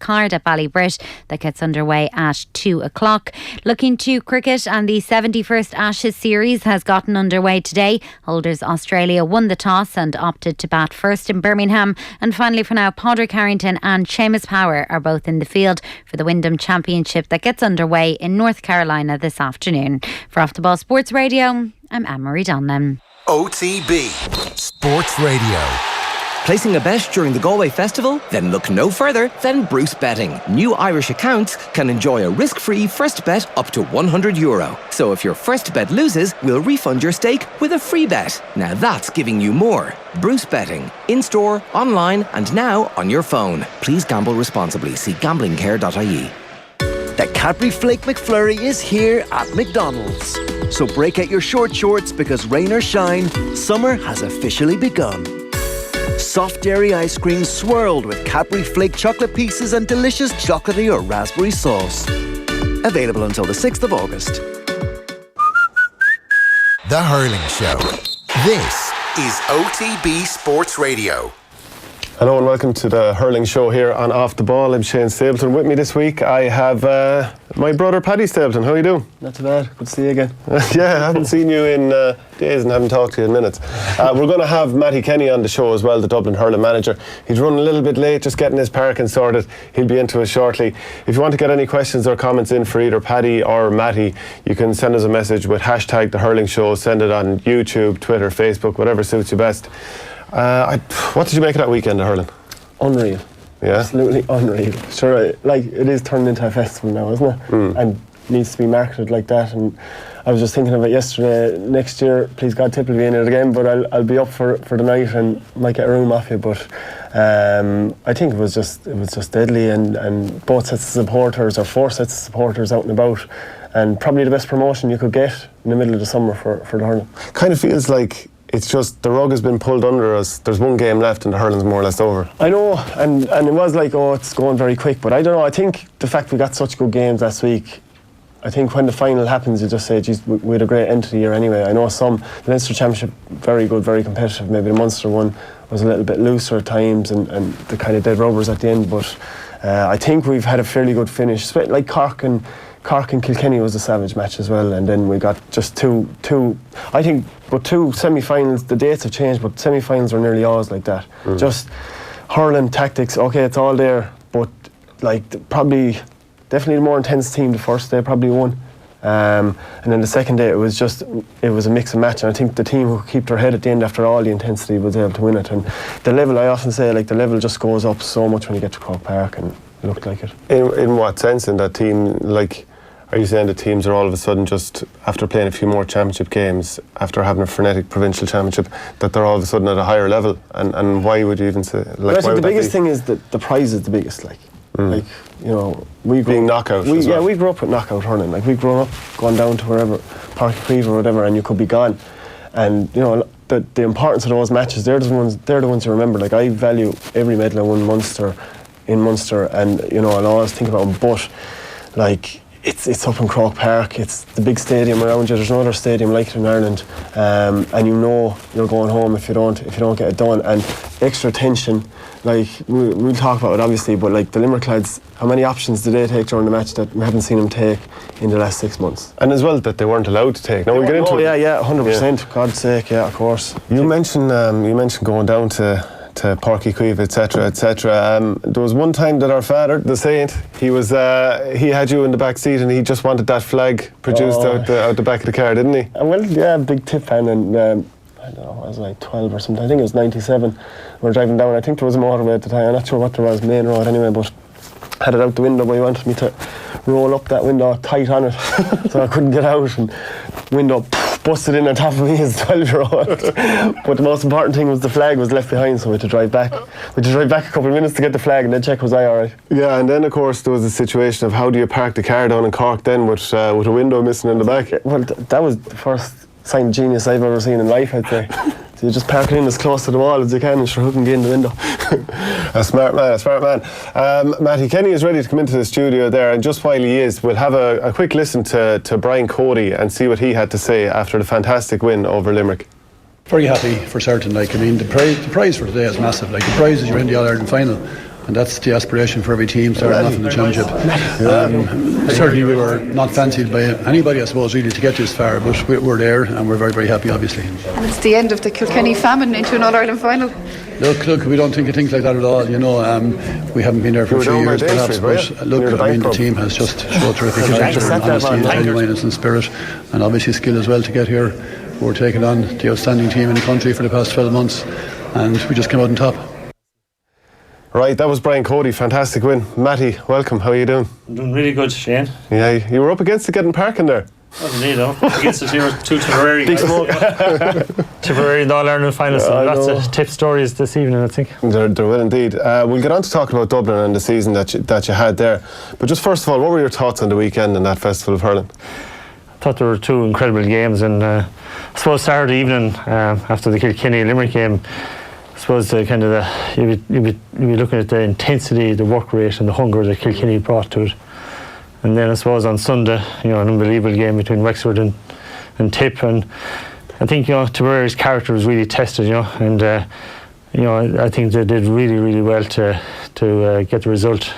card at Ballybrit that gets underway at 2 o'clock. Looking to cricket, and the 71st Ashes series has gotten underway today. Holders Australia won the toss and opted to bat first in Birmingham. And finally for now, Padraig Harrington and Seamus Power are both in the field for the Wyndham Championship that gets underway in North Carolina this afternoon. For Off the Ball Sports Radio, I'm Anne-Marie Donlan. OTB Sports Radio. Placing a bet during the Galway Festival? Then look no further than Bruce Betting. New Irish accounts can enjoy a risk-free first bet up to €100. So if your first bet loses, we'll refund your stake with a free bet. Now that's giving you more. Bruce Betting. In-store, online and now on your phone. Please gamble responsibly. See gamblingcare.ie. The Cadbury Flake McFlurry is here at McDonald's. So break out your short shorts because rain or shine, summer has officially begun. Soft dairy ice cream swirled with Cadbury Flake chocolate pieces and delicious chocolatey or raspberry sauce. Available until the 6th of August. The Hurling Show. This is OTB Sports Radio. Hello and welcome to the Hurling Show here on Off the Ball. I'm Shane Stapleton. With me this week I have my brother Paddy Stapleton. How are you doing? Not too bad. Good to see you again. Yeah, I haven't seen you in days and haven't talked to you in minutes. We're going to have Mattie Kenny on the show as well, the Dublin hurling manager. He's running a little bit late, just getting his parking sorted. He'll be into us shortly. If you want to get any questions or comments in for either Paddy or Mattie, you can send us a message with hashtag the Hurling Show. Send it on YouTube, Twitter, Facebook, whatever suits you best. What did you make of that weekend of hurling? Unreal. Yeah? Absolutely unreal. Sure, it is turned into a festival now, isn't it? And needs to be marketed like that. And I was just thinking of it yesterday. Next year, please God, Tip will be in it again, but I'll be up for the night and might get a room off you. But I think it was just deadly, and both sets of supporters, or 4 sets of supporters out and about, and probably the best promotion you could get in the middle of the summer for the hurling. Kind of feels like it's just the rug has been pulled under us. There's one game left and the hurling's more or less over. I know, and it was like, it's going very quick, but I don't know. I think the fact we got such good games last week, I think when the final happens, you just say, geez, we had a great end to the year anyway. I know the Leinster Championship, very good, very competitive. Maybe the Munster one was a little bit looser at times and the kind of dead rubbers at the end, but I think we've had a fairly good finish. Like Cork and Kilkenny was a savage match as well, and then we got just two semi-finals. The dates have changed, but semi-finals are nearly always like that. Just hurling tactics, okay, it's all there, but definitely the more intense team the first day probably won, and then the second day it was a mix and match, and I think the team who keep their head at the end after all the intensity was able to win it. And the level, I often say, the level just goes up so much when you get to Croke Park, and it looked like it. In what sense? In that team, are you saying the teams are all of a sudden, just after playing a few more championship games, after having a frenetic provincial championship, that they're all of a sudden at a higher level? And why would you even say? I think the biggest thing is that the prize is the biggest. We being knockout. We grew up with knockout hurling. We've grown up going down to wherever, Park Creeve or whatever, and you could be gone. And the importance of those matches, they're the ones you remember. I value every medal I won in Munster, and I'll always think about them. But it's up in Croke Park. It's the big stadium around you. There's no other stadium like it in Ireland, and you're going home if you don't get it done. And extra tension. We'll talk about it obviously, but the Limerick lads, how many options did they take during the match that we haven't seen them take in the last 6 months? And as well that they weren't allowed to take. Now we'll get into it. Yeah, 100%. God's sake, yeah, of course. You mentioned going down to Páirc Uí Chaoimh, etc. There was one time that our father, the saint, he had you in the back seat and he just wanted that flag produced out the back of the car, didn't he? Well, yeah, big Tip fan, and I don't know, I was 12 or something. I think it was 97. We were driving down. I think there was a motorway at the time. I'm not sure what there was, main road anyway, but had it out the window, but he wanted me to roll up that window tight on it, so I couldn't get out, and window busted in on top of me as a 12-year-old. But the most important thing was the flag was left behind, so we had to drive back. A couple of minutes to get the flag and then check was I alright. Yeah, and then of course there was a situation of how do you park the car down in Cork then with a window missing in the back? Well, that was the first sign of genius I've ever seen in life, I'd say. So you just park it in as close to the wall as you can and sure who can get in the window. A smart man. Mattie Kenny is ready to come into the studio there, and just while he is, we'll have a quick listen to Brian Cody and see what he had to say after the fantastic win over Limerick. Very happy for certain. The prize for today is massive. The prize is you're in the All-Ireland final, and that's the aspiration for every team starting off in the championship. Certainly we were not fancied by anybody, I suppose, really, to get this far, but we're there and we're very, very happy, obviously. And it's the end of the Kilkenny famine into an All-Ireland final. Look, we don't think of things like that at all, we haven't been there for 3 years perhaps, but look, I mean, the team has just showed terrific character and honesty, genuineness and spirit, and obviously skill as well to get here. We're taking on the outstanding team in the country for the past 12 months, and we just came out on top. Right, that was Brian Cody, fantastic win. Matty, welcome, how are you doing? I'm doing really good, Shane. Yeah, you were up against it getting parking there. Indeed, against the two Tipperary guys. Tipperary in the All-Ireland final, so lots of tip stories this evening, I think. There will indeed. We'll get on to talking about Dublin and the season that you had there. But just first of all, what were your thoughts on the weekend in that Festival of Hurling? I thought there were two incredible games, and I suppose Saturday evening, after the Kilkenny-Limerick game, I suppose you'd be looking at the intensity, the work rate and the hunger that Kilkenny brought to it. And then I suppose on Sunday, an unbelievable game between Wexford and Tip, and I think Tipperary's character was really tested, and I think they did really, really well to get the result.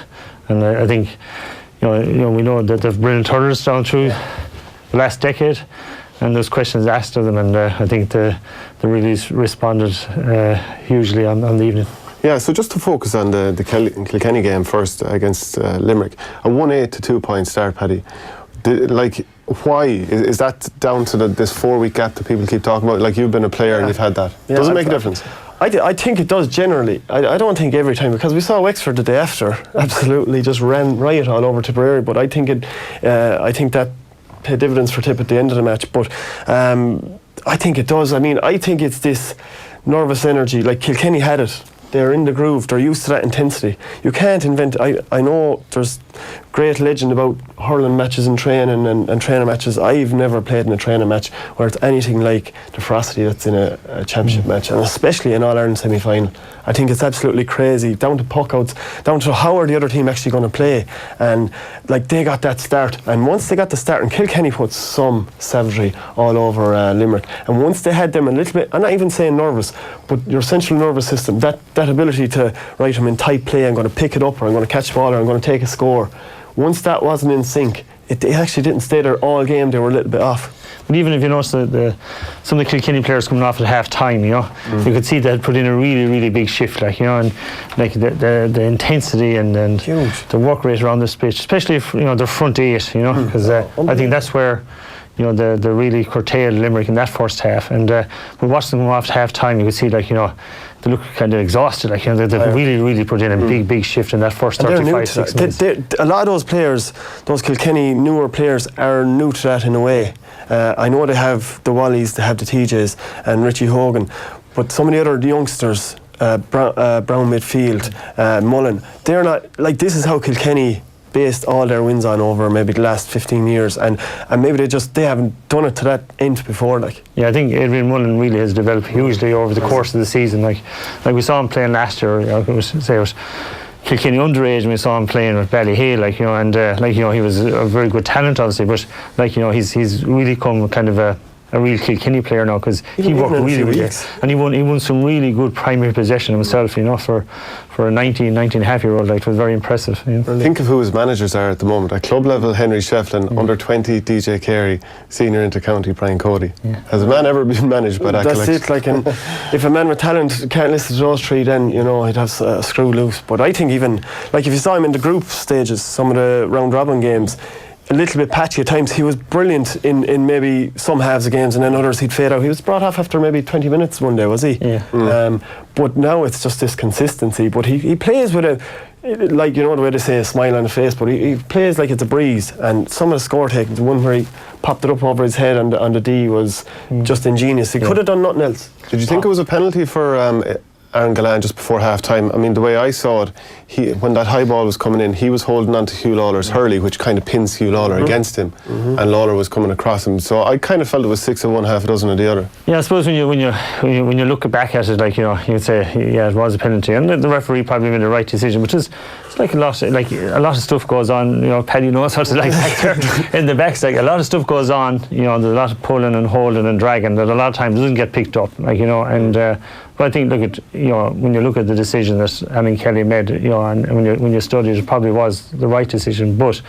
And I think we know that they've brilliant hurlers down through the last decade, and there's questions asked of them, and I think they really responded hugely on the evening. Yeah, so just to focus on the Kilkenny game first against Limerick, a 1-8 to 2 point start, Paddy. Why? Is that down to this 4-week gap that people keep talking about? Like, you've been a player and you've had that. Does it make a difference? I think it does generally. I don't think every time, because we saw Wexford the day after absolutely just ran riot all over Tipperary, but I think that paid dividends for Tip at the end of the match. But I think it does. I mean, I think it's this nervous energy. Like, Kilkenny had it. They're in the groove. They're used to that intensity. You can't invent. I know there's great legend about hurling matches and training and training matches. I've never played in a training match where it's anything like the ferocity that's in a championship match, and especially an All-Ireland semi-final. I think it's absolutely crazy, down to puck-outs, down to how are the other team actually going to play. And they got that start, and once they got the start, and Kilkenny put some savagery all over Limerick, and once they had them a little bit, I'm not even saying nervous, but your central nervous system, that ability to, right, I'm in tight play, I'm going to pick it up, or I'm going to catch the ball, or I'm going to take a score. Once that wasn't in sync, it actually didn't stay there all game. They were a little bit off. But even if you notice some of the Kilkenny players coming off at half time, you could see they had put in a really, really big shift, and the intensity and the work rate around this pitch, especially if their front eight, because I think that's where they really curtailed Limerick in that first half. And we watched them come off at half time. You could see they look kind of exhausted. They've really, really put in a big shift in that first 35-6 minutes. A lot of those players, those Kilkenny newer players, are new to that in a way. I know they have the Wallies, they have the TJs and Richie Hogan, but some of the other youngsters, Brown midfield, Mullen, they're not, this is how Kilkenny based all their wins on over maybe the last 15 years, and maybe they haven't done it to that end before. Yeah, I think Adrian Mullen really has developed hugely over the course of the season. Like we saw him playing last year. It was Kilkenny underage, and we saw him playing with Ballyhale, he was a very good talent, obviously, but he's really come kind of a real Kilkenny player now, because he worked really well, and he won some really good primary possession himself, for a 19-and-a-half-year-old. It was very impressive. Think of who his managers are at the moment. At club level, Henry Shefflin, under 20, DJ Carey, senior inter-county, Brian Cody. Has a man ever been managed by that collection? That's it. If a man with talent can't listen to those three, then he'd have a screw loose. But I think even if you saw him in the group stages, some of the round robin games, a little bit patchy at times. He was brilliant in maybe some halves of games, and then others he'd fade out. He was brought off after maybe 20 minutes one day, was he? Yeah. But now it's just this consistency. But he plays with the way they say, a smile on the face, but he plays like it's a breeze. And some of the score takings, the one where he popped it up over his head on the D was just ingenious. He could have done nothing else. Did you think it was a penalty for Aaron Gallan just before half time? I mean, the way I saw it, when that high ball was coming in, he was holding on to Hugh Lawler's hurley, which kind of pins Hugh Lawler against him, and Lawler was coming across him. So I kind of felt it was 6 of one, half a dozen of the other. Yeah, I suppose when you look back at it, you'd say, yeah, it was a penalty, and the referee probably made the right decision. But it's a lot of stuff goes on. Paddy knows how to back there in the backs. A lot of stuff goes on. There's a lot of pulling and holding and dragging that a lot of times doesn't get picked up. But I think when you look at the decision that Alan Kelly made, know, and when you study it probably was the right decision. But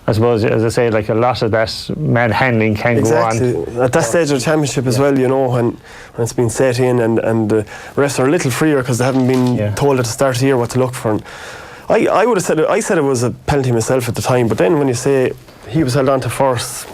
I suppose, as I say, like a lot of that manhandling can go on. At that stage of the championship as well, you know, when it's been set in and the refs are a little freer because they haven't been told at the start of the year what to look for. And I would have said it was a penalty myself at the time, but then when you say he was held on to first,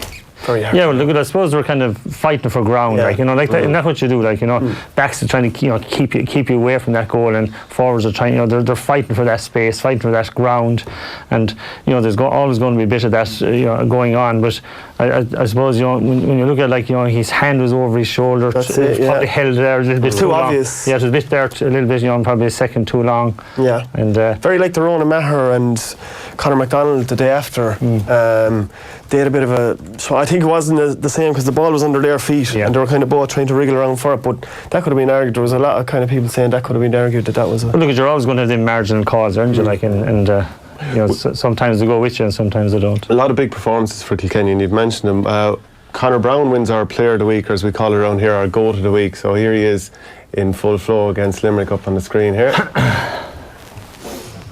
very hard. Yeah, well, look, I suppose we're kind of fighting for ground, like, you know, like and that's what you do, like, you know, backs are trying to, you know, keep you away from that goal, and forwards are trying, you know, they're fighting for that space, fighting for that ground, and you know, there's always going to be a bit of that, you know, going on. But I suppose, you know, when you look at, like, you know, his hand was over his shoulder, probably held there a little bit too obvious. Yeah, it was a bit there, a little bit, you know, probably a second too long. Yeah, and very like the Ronan Maher and Conor McDonald the day after. They had a bit of a. So I think it wasn't the same because the ball was under their feet and they were kind of both trying to wriggle around for it. But that could have been argued. There was a lot of kind of people saying that could have been argued that was. Well, look, you're always going to have the marginal calls, aren't you? Like, and you know, sometimes they go with you and sometimes they don't. A lot of big performances for Kilkenny, and you've mentioned them. Conor Brown wins our Player of the Week, or as we call it around here, our Goat of the Week. So here he is in full flow against Limerick up on the screen here.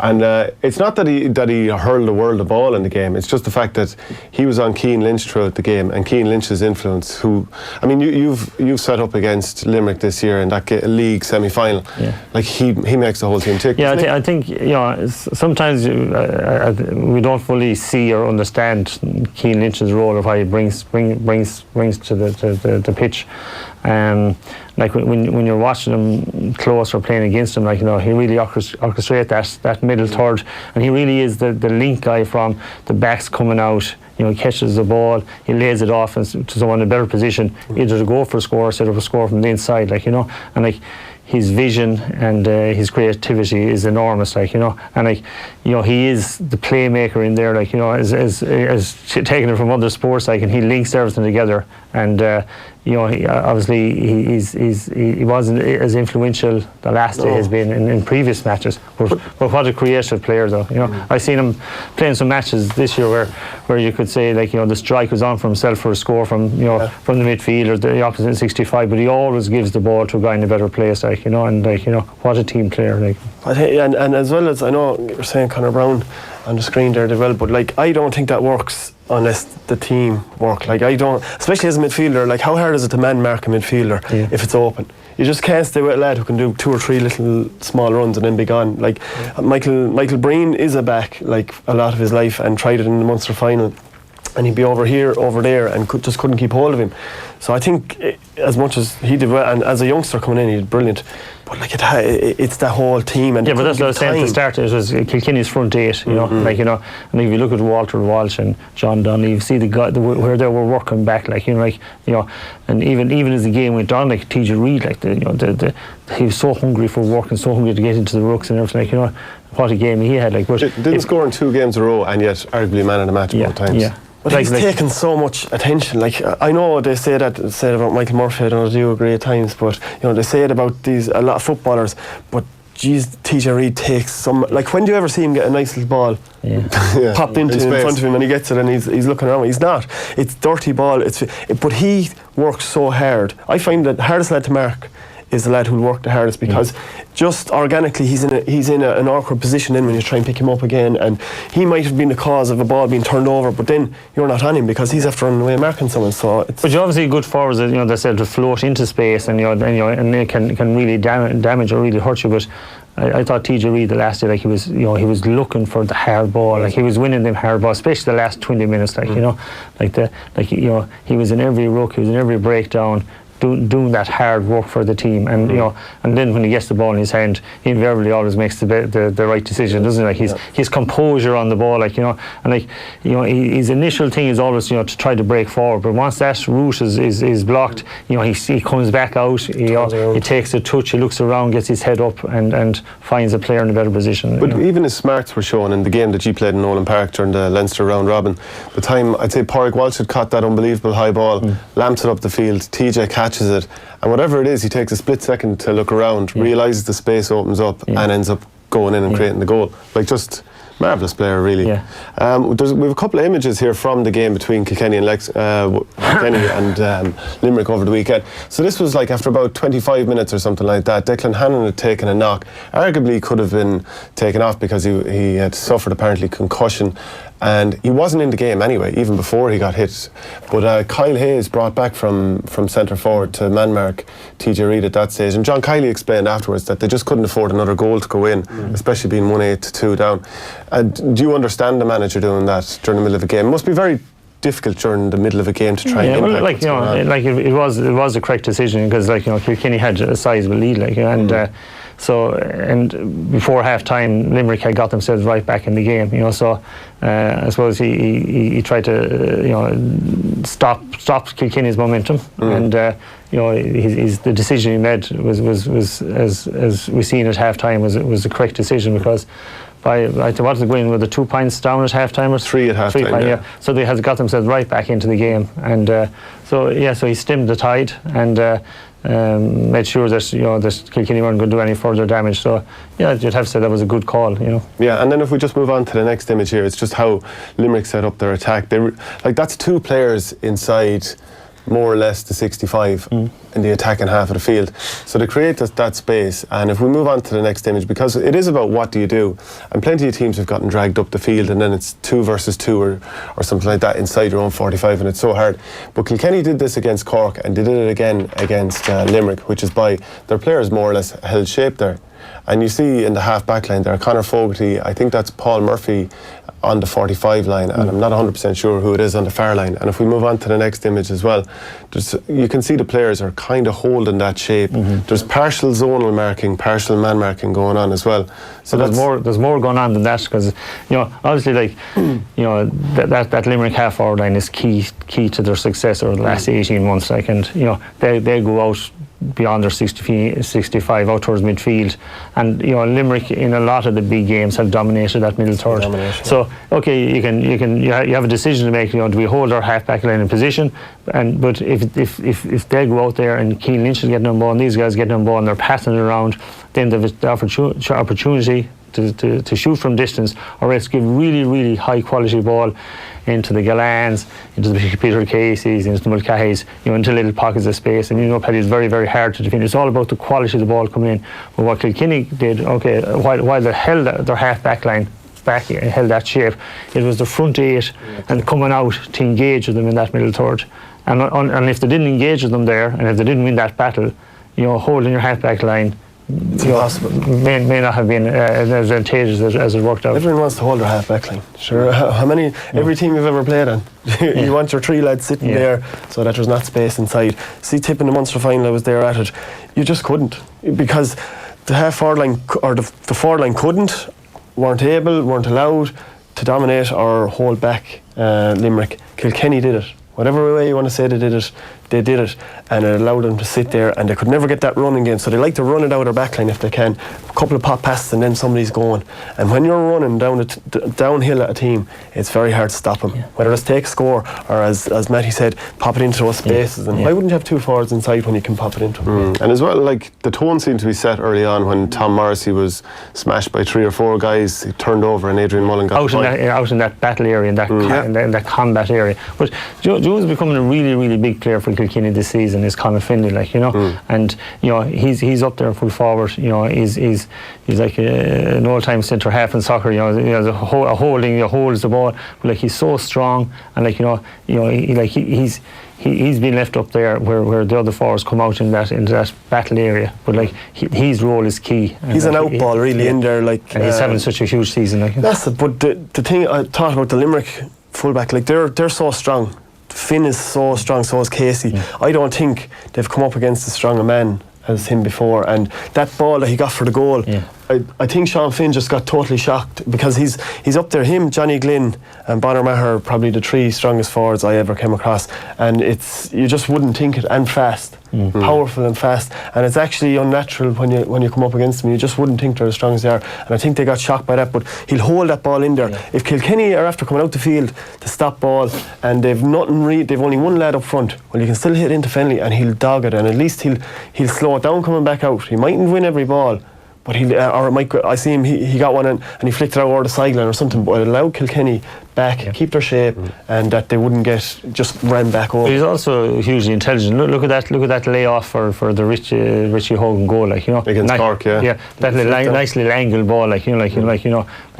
And it's not that he hurled a world of ball in the game. It's just the fact that he was on Cian Lynch throughout the game, and Cian Lynch's influence. Who, I mean, you've set up against Limerick this year in that league semi-final. Yeah. Like he makes the whole team tick. Yeah, I think, you know, sometimes we don't fully see or understand Cian Lynch's role of how he brings to the pitch. Like when you're watching him close or playing against him, like, you know, he really orchestrates that middle third, and he really is the link guy from the backs coming out. You know, he catches the ball, he lays it off to someone in a better position, either to go for a score or set up a score from the inside, like, you know, and like his vision and his creativity is enormous, like, you know, and like, you know, he is the playmaker in there, like, you know, as taking it from other sports, like, and he links everything together, and you know, he wasn't as influential the last day has been in previous matches. But what a creative player, though. You know, I've seen him playing some matches this year where you could say, like, you know, the strike was on for himself for a score from, you know, from the midfield or the opposite 65, but he always gives the ball to a guy in a better place, like, you know, and like, you know, what a team player, like. I think, and as well as, I know you're saying Conor Brown on the screen there as well, but like, I don't think that works unless the team work. Like, I don't, especially as a midfielder, like, how hard is it to man mark a midfielder if it's open? You just can't stay with a lad who can do 2 or 3 little small runs and then be gone. Like, Michael Breen is a back, like, a lot of his life, and tried it in the Munster final, and he'd be over here, over there, and just couldn't keep hold of him. So I think as much as he did well, and as a youngster coming in, he did brilliant. But like, it's that whole team. And yeah, but that's what I was saying at the start. It was Kilkenny's front 8, you know, like, you know, and if you look at Walter Walsh and John Donnelly, you see the guy where they were working back, like, you know, like, you know, and even as the game went on, like TJ Reid, like, you know, he was so hungry for work and so hungry to get into the rucks and everything, like, you know, what a game he had, like. But didn't score in 2 games in a row, and yet arguably man of the match both times. Yeah. But he's taken so much attention. Like, I know they say about Michael Murphy, I don't know, do you agree at times, but, you know, they say it about a lot of footballers, but geez, TJ Reid takes some, like, when do you ever see him get a nice little ball popped into in front of him and he gets it and he's looking around? He's not. It's dirty ball. But he works so hard. I find that the hardest lad to mark is the lad who'll work the hardest, because just organically he's in an awkward position then when you try and pick him up again, and he might have been the cause of a ball being turned over, but then you're not on him because he's after running away marking someone. So but you're obviously good forwards, you know, they said to float into space, and and they can really damage or really hurt you. But I thought TJ Reid the last day, like, he was looking for the hard ball, like, he was winning them hard balls, especially the last 20 minutes, like, you know, you know, he was in every ruck, he was in every breakdown, doing that hard work for the team, and you know, and then when he gets the ball in his hand, he invariably always makes the right decision, doesn't he? Like, his composure on the ball, like, you know, and like, you know, his initial thing is always, you know, to try to break forward, but once that route is blocked, you know, he comes back out, he takes a touch, he looks around, gets his head up, and finds a player in a better position. But even his smarts were shown in the game that you played in Nolan Park during the Leinster round robin. The time, I'd say, Pádraig Walsh had caught that unbelievable high ball, lamps it up the field, TJ catches it, and whatever it is, he takes a split second to look around, realises the space opens up, and ends up going in and creating the goal. Like, just Marvellous player, really. Yeah. We have a couple of images here from the game between Kilkenny and Kilkenny and Limerick over the weekend. So this was like after about 25 minutes or something like that. Declan Hannon had taken a knock. Arguably could have been taken off because he had suffered apparently concussion. And he wasn't in the game anyway, even before he got hit. But Kyle Hayes brought back from centre forward to man mark TJ Reid at that stage. And John Kiley explained afterwards that they just couldn't afford another goal to go in, especially being 1-8 to 2 down. And do you understand the manager doing that during the middle of a game? It must be very difficult during the middle of a game to try and impact. Well, it was a correct decision because Kilkenny had a sizable lead, and before half time Limerick had got themselves right back in the game, so I suppose he tried to stop Kilkenny's momentum, and the decision he made was as we seen at half time was the correct decision, because by what was it going with the 2 points down at half time or 3 at half time, yeah. So they had got themselves right back into the game, and so he stemmed the tide and made sure that that Kilkenny weren't going to do any further damage. So you'd have to say that was a good call. Yeah, and then if we just move on to the next image here, it's just how Limerick set up their attack. That's 2 players inside more or less the 65 in the attacking half of the field. So they create that space. And if we move on to the next image, because it is about what do you do, and plenty of teams have gotten dragged up the field and then it's 2 versus 2 or something like that inside your own 45, and it's so hard. But Kilkenny did this against Cork and they did it again against Limerick, which is by their players more or less held shape there. And you see in the half back line there, Conor Fogarty, I think that's Paul Murphy on the 45 line, and I'm not 100% sure who it is on the far line. And if we move on to the next image as well, you can see the players are kind of holding that shape. There's partial zonal marking, partial man marking going on as well. So there's more going on than that, because obviously that Limerick half forward line is key to their success over the last 18 months. And they go out beyond their 65 out towards midfield, and Limerick in a lot of the big games have dominated that middle third. So you have a decision to make. Do we hold our half back line in position? But if they go out there and Keane Lynch is getting on ball and these guys getting on ball and they're passing it around, then they've the opportunity to shoot from distance, or else give really, really high quality ball into the Gallans, into the Peter Casey's, into the Mulcahy's, into little pockets of space. And Paddy, is very, very hard to defend. It's all about the quality of the ball coming in. But what Kilkenny did, while they held their half back line back and held that shape, it was the front 8 and coming out to engage with them in that middle third. And if they didn't engage with them there, and if they didn't win that battle, holding your half back line, it's impossible. May not have been as advantageous as it worked out. Everyone wants to hold their half back line. Sure. Every team you've ever played on, you want your 3 lads sitting there so that there's not space inside. See, Tip in the Munster final, I was there at it. You just couldn't, because the half forward line or the forward line weren't allowed to dominate or hold back Limerick. Kilkenny did it. Whatever way you want to say they did it, and it allowed them to sit there, and they could never get that run again. So they like to run it out of their backline if they can. A couple of pop passes and then somebody's going. And when you're running downhill at a team, it's very hard to stop them. Whether it's take a score or, as Mattie said, pop it into those spaces. And why wouldn't you have 2 forwards inside when you can pop it into them? And as well, the tone seemed to be set early on when Tom Morrissey was smashed by 3 or 4 guys. He turned over and Adrian Mullen got out in that battle area, in that combat area. But Joe's becoming a really, really big player for Kilkenny this season. Is Conor Finlay, and he's up there full forward. He's like an all-time centre half in soccer. Holding, holds the ball, but he's so strong, and he's been left up there where the other forwards come out into that battle area. But his role is key. He's an outball really in there. And he's having such a huge season. That's it. But the thing I thought about the Limerick fullback, they're so strong. Finn is so strong, so is Casey. I don't think they've come up against as strong a man as him before, and that ball that he got for the goal, I think Sean Finn just got totally shocked, because he's up there, him, Johnny Glynn and Bonner Maher, probably the 3 strongest forwards I ever came across, and you just wouldn't think it, and fast, powerful and fast, and it's actually unnatural when you come up against them. You just wouldn't think they're as strong as they are, and I think they got shocked by that. But he'll hold that ball in there. If Kilkenny are after coming out the field to stop ball and they've only 1 lad up front, well, you can still hit into Fennelly and he'll dog it, and at least he'll slow it down coming back out. He mightn't win every ball, but I see him. He got one and he flicked it out over the sideline or something. But it allowed Kilkenny back, keep their shape, and that they wouldn't get just ran back over. But he's also hugely intelligent. Look at that layoff for the Richie Hogan goal, against Cork, that nice little angle ball, like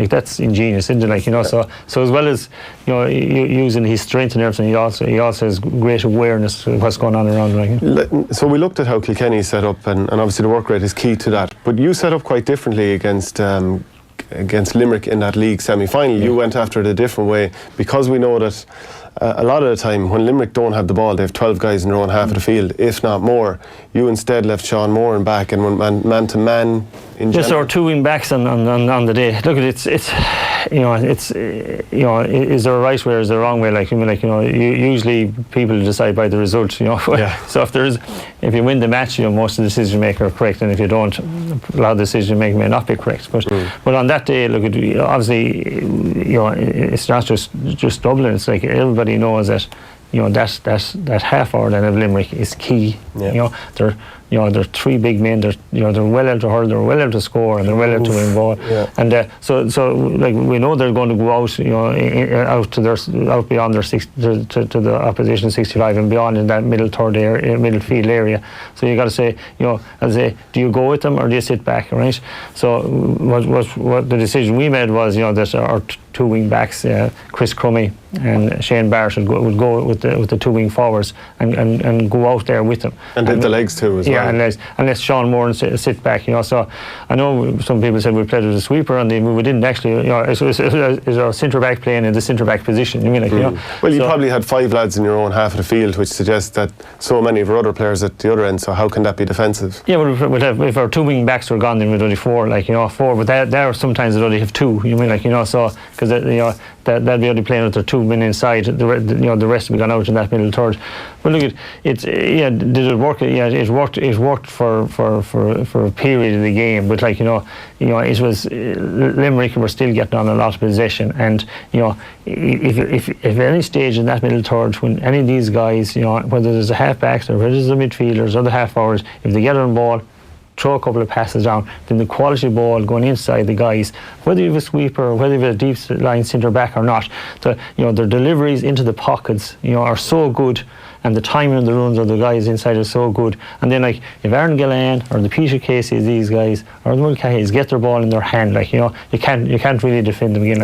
that's ingenious, isn't it? So as well as using his strength and everything, he also has great awareness of what's going on around him. So we looked at how Kilkenny set up, and obviously the work rate is key to that. But you set up quite differently against Limerick in that league semi-final. You went after it a different way, because we know that a lot of the time when Limerick don't have the ball, they have 12 guys in their own half of the field, if not more. You instead left Sean Moran back and went man to man. Yes, or 2 wing backs on the day. Look, it's is there a right way or is there a wrong way? Usually people decide by the result. So if you win the match, most of the decision makers are correct, and if you don't, a lot of the decision making may not be correct. But on that day, look, obviously, it's not just Dublin. It's like everybody knows that. That half hour then of Limerick is key. They're 3 big men. They're well able to hurl, they're well able to score, and they're well able to win ball. And so we know they're going to go out beyond their to the opposition 65 and beyond in that middle field area. So you got to say, do you go with them or do you sit back, right? So what the decision we made was, that our 2 wing backs, Chris Crummy and Shane Barrett would go with the 2 wing forwards and go out there with them. And did the legs too as well. Yeah, unless Sean Moran sit back, So I know some people said we played with a sweeper, and we didn't actually. Is our centre back playing in the centre back position? Well, you probably had 5 lads in your own half of the field, which suggests that so many of our other players at the other end. So how can that be defensive? Yeah, well, if our 2 wing backs were gone, then we'd only 4, 4. But there sometimes they'd only have 2. So because they'd be only playing with their 2 men inside. The rest would be gone out in that middle third. But look, did it work? Yeah, it worked for a period of the game. But it was Limerick were still getting on a lot of possession, and if at any stage in that middle third, when any of these guys, whether there's a half backs or whether there's the midfielders or the half forwards, if they get on ball, throw a couple of passes down, then the quality ball going inside the guys, whether you have a sweeper or whether you have a deep line centre back or not, their deliveries into the pockets, are so good, and the timing of the runs of the guys inside is so good. And then if Aaron Gillan or the Peter Casey, these guys, or the Mulcahy's get their ball in their hand, you can't really defend them again.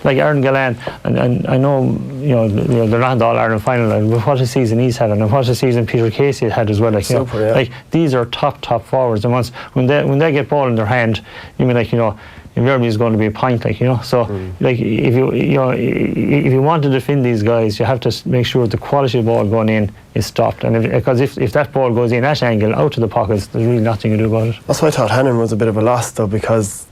Like Aaron Gillan, and I know they're not in the All-Ireland final, but what a season he's had, and what a season Peter Casey had as well. Super, these are top forwards, and when they get ball in their hand, invariably is going to be a point, So, if you want to defend these guys, you have to make sure the quality of ball going in is stopped. And because if that ball goes in at angle out to the pockets, there's really nothing to do about it. That's why I thought Hannon was a bit of a loss, though, because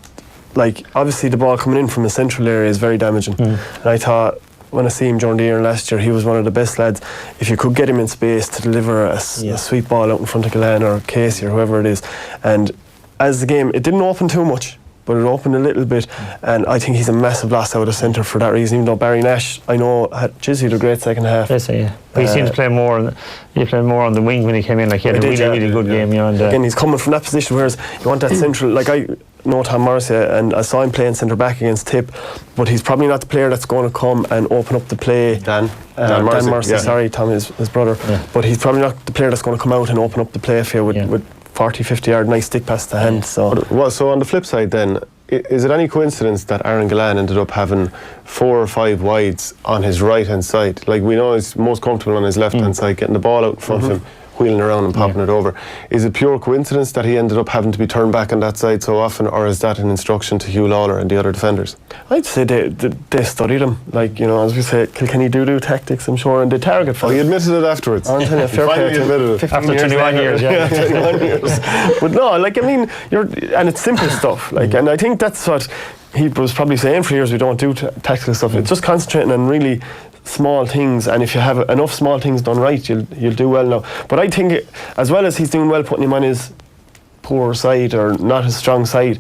obviously the ball coming in from the central area is very damaging. And I thought, when I see him during the year last year, he was one of the best lads. If you could get him in space to deliver a sweet ball out in front of Gillan or Casey or whoever it is, and as the game, it didn't open too much, but it opened a little bit, and I think he's a massive loss out of centre for that reason. Even though Barry Nash, I know, had a great second half. Yes, yeah. He seemed to play more. He played more on the wing when he came in. He had a really good game. Again, he's coming from that position, whereas you want that central. I know Tom Morrissey, and I saw him playing centre back against Tip, but he's probably not the player that's going to come and open up the play. Dan Morrissey. Sorry, Tom, his brother. Yeah. But he's probably not the player that's going to come out and open up the play for you with 40-50 yard nice stick pass to hand. So on the flip side then, is it any coincidence that Aaron Gillan ended up having 4 or 5 wides on his right hand side? We know he's most comfortable on his left hand side, getting the ball out in front of him, wheeling around and popping it over. Is it pure coincidence that he ended up having to be turned back on that side so often, or is that an instruction to Hugh Lawler and the other defenders? I'd say they studied him. As we say, Kilkenny do tactics, I'm sure, and they target for he admitted it afterwards. He finally admitted it. After 21 years, 21 years. But no, and it's simple stuff. And I think that's what he was probably saying for years, we don't do tactical stuff. It's just concentrating on really small things, and if you have enough small things done right, you'll do well now. But I think, as well as he's doing well putting him on his poor side or not his strong side,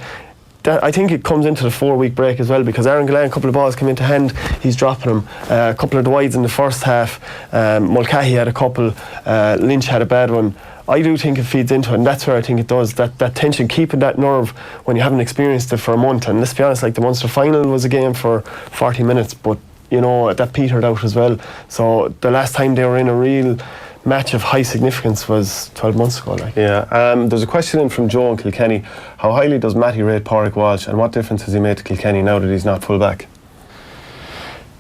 I think it comes into the 4-week break as well, because Aaron Gillane, a couple of balls come into hand, he's dropping them. A couple of the wides in the first half. Mulcahy had a couple. Lynch had a bad one. I do think it feeds into it, and that's where I think it does. That tension, keeping that nerve when you haven't experienced it for a month. And let's be honest, like the Munster final was a game for 40 minutes, but you know that petered out as well. So the last time they were in a real match of high significance was 12 months ago. Like. Yeah, there's a question in from Joe in Kilkenny. How highly does Matty rate Pádraig Walsh, and what difference has he made to Kilkenny now that he's not full back?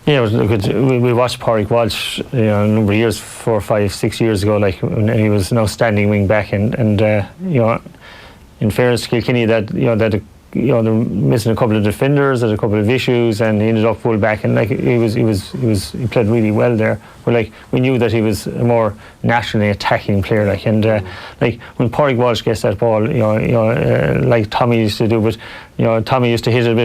Yeah, we watched Pádraig Walsh a number of years, 4, 5, 6 years ago, like when he was now standing wing back, and in fairness to Kilkenny, they're missing a couple of defenders, had a couple of issues, and he ended up full back, and like he played really well there. But like we knew that he was a more naturally attacking player, like, and like when Pádraig Walsh gets that ball, like Tommy used to do, but Tommy used to hit it a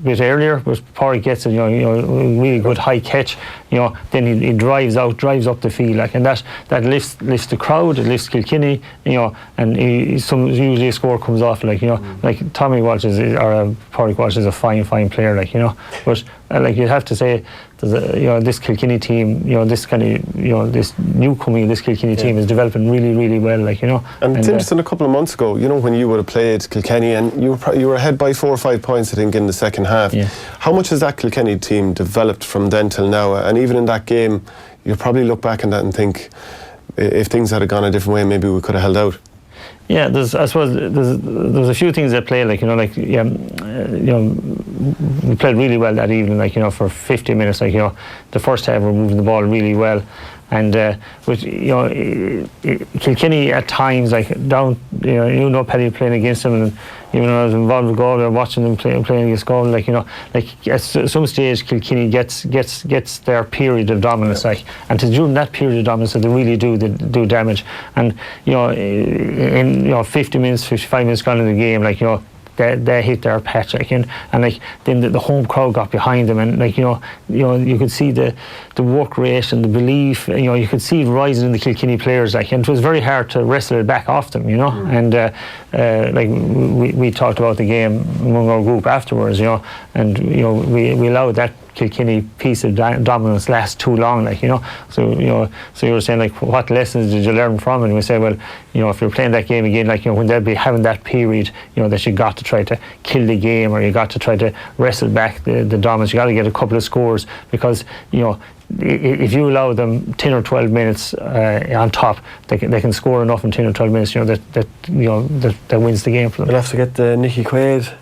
bit earlier, but Pádraig gets it, really good high catch, then he drives up the field, like, and that lifts the crowd, it lifts Kilkenny, and usually a score comes off, like, like Tommy Walsh or Pádraig Walsh is a fine player, like, but like you'd have to say, this Kilkenny team, this kind of, this new coming, this Kilkenny team is developing really, really well, like, And it's interesting, a couple of months ago, when you would have played Kilkenny, and you were ahead by 4 or 5 points, I think, in the second half. Yeah. How much has that Kilkenny team developed from then till now? And even in that game, you'll probably look back on that and think, if things had gone a different way, maybe we could have held out. Yeah, there's a few things at play, like, we played really well that evening, like, for 50 minutes, like, the first half we were moving the ball really well, and with Kilkenny at times, like down, Paddy playing against them, and even when I was involved with Galway, watching them playing against Galway, like at some stage Kilkenny gets their period of dominance, like, and during that period of dominance, they really do damage, and in 50 minutes, 55 minutes gone in the game, like, they hit their patch, like, and like then the home crowd got behind them, and like you could see the work rate and the belief, you could see it rising in the Kilkenny players, like, and it was very hard to wrestle it back off them, and like we talked about the game among our group afterwards, and we allowed that Kilkenny piece of dominance last too long, like, so you were saying, like, what lessons did you learn from it? And we say, well, if you're playing that game again, like, when they'll be having that period, that you got to try to kill the game, or you got to try to wrestle back the dominance, you got to get a couple of scores, because if you allow them 10 or 12 minutes on top, they can score enough in 10 or 12 minutes, that wins the game for them. We'll have to get the Nicky Quaid.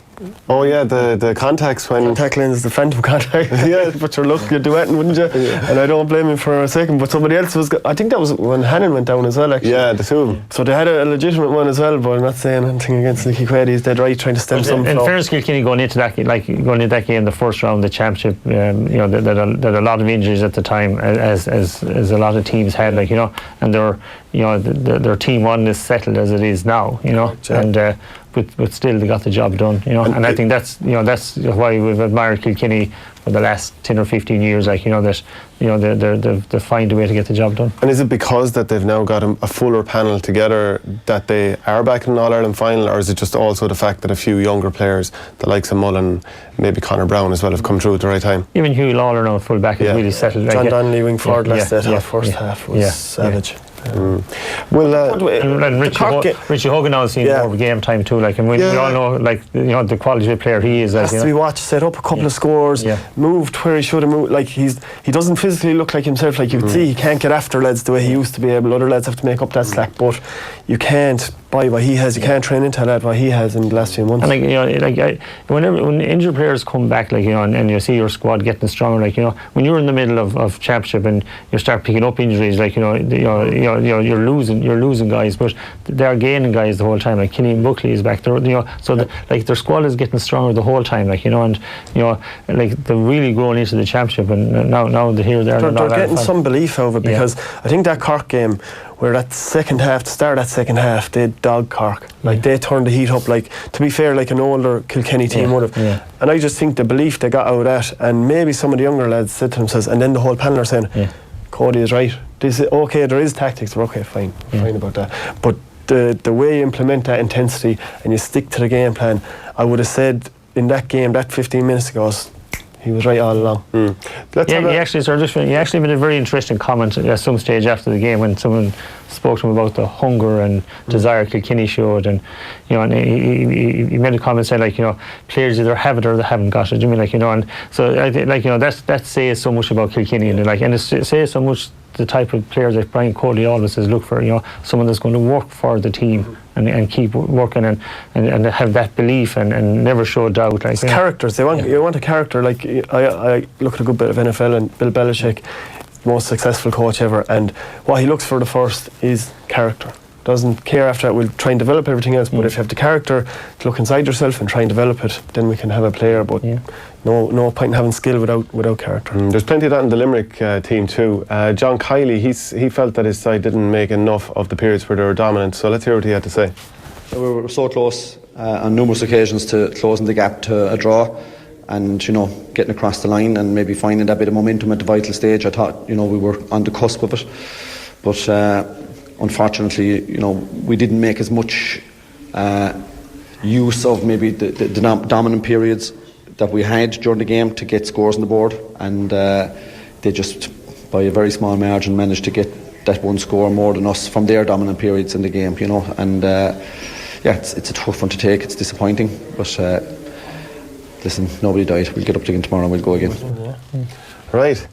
Oh yeah, the contacts when contact lens, the phantom contact. Yeah, but you're lucky you're duetting, wouldn't you? Yeah. And I don't blame him for a second. But somebody else was. I think that was when Hannon went down as well. Actually. Yeah, the two of them. So they had a legitimate one as well. But I'm not saying anything against Nicky Quaid. He's dead right, trying to stem something. In fairness, Kilkenny going into that game, the first round, the championship, there a lot of injuries at the time, as a lot of teams had, like, and their team one is settled as it is now, and. But still, they got the job done, and I think that's why we've admired Kilkenny for the last 10 or 15 years, like, that they find a way to get the job done. And is it because that they've now got a fuller panel together that they are back in an All-Ireland final, or is it just also the fact that a few younger players, the likes of Mullen, maybe Conor Brown as well, have come through at the right time? Even Hugh Lawler now, full back, is really settled. John Donnelly, wing forward, first half was savage. Well, and Richie Hogan now has seen more game time too, like, and we all know, like, the quality of player he is. Has to be watched, set up a couple of scores, moved where he should have moved. Like, he doesn't physically look like himself. Like, you can see he can't get after lads the way he used to be able. Other lads have to make up that slack, but you can't buy what he has. You can't train into that what he has in the last few months. And like, when injured players come back, like, and you see your squad getting stronger, like, when you're in the middle of championship and you start picking up injuries, like, you're losing guys, but they're gaining guys the whole time. Like, Killian Buckley is back there, like, their squad is getting stronger the whole time, like, and like, they're really growing into the championship, and now they're here, they're getting some belief over it, because I think that Cork game, where that second half, to start that second half, they dog Cork. Like, they turned the heat up, like, to be fair, like an older Kilkenny team would have. Yeah. And I just think the belief they got out of that, and maybe some of the younger lads said to themselves, and then the whole panel are saying, Cody is right. This is okay, there is tactics, we're okay, fine about that. But the way you implement that intensity and you stick to the game plan, I would have said in that game, that 15 minutes ago, he was right all along. He actually made a very interesting comment at some stage after the game when someone spoke to him about the hunger and desire Kilkenny showed, and and he made a comment saying, like, players either have it or they haven't got it. Do you mean, like, and so I think, like, that says so much about Kilkenny, and it says so much the type of players that Brian Cody always says look for. Someone that's going to work for the team and keep working and have that belief and never show doubt. Like, characters. You want a character. Like, I look at a good bit of NFL, and Bill Belichick, most successful coach ever, and what he looks for the first is character. Doesn't care after that. We'll try and develop everything else, but if you have the character to look inside yourself and try and develop it, then we can have a player. But no point in having skill without character. There's plenty of that in the Limerick team too. John Kiley, he felt that his side didn't make enough of the periods where they were dominant. So let's hear what he had to say. We were so close on numerous occasions to closing the gap to a draw, and getting across the line and maybe finding that bit of momentum at the vital stage. I thought we were on the cusp of it, but unfortunately, we didn't make as much use of maybe the dominant periods that we had during the game to get scores on the board, and they just, by a very small margin, managed to get that one score more than us from their dominant periods in the game, and it's a tough one to take. It's disappointing, but listen, nobody died. We'll get up again tomorrow and we'll go again. Right.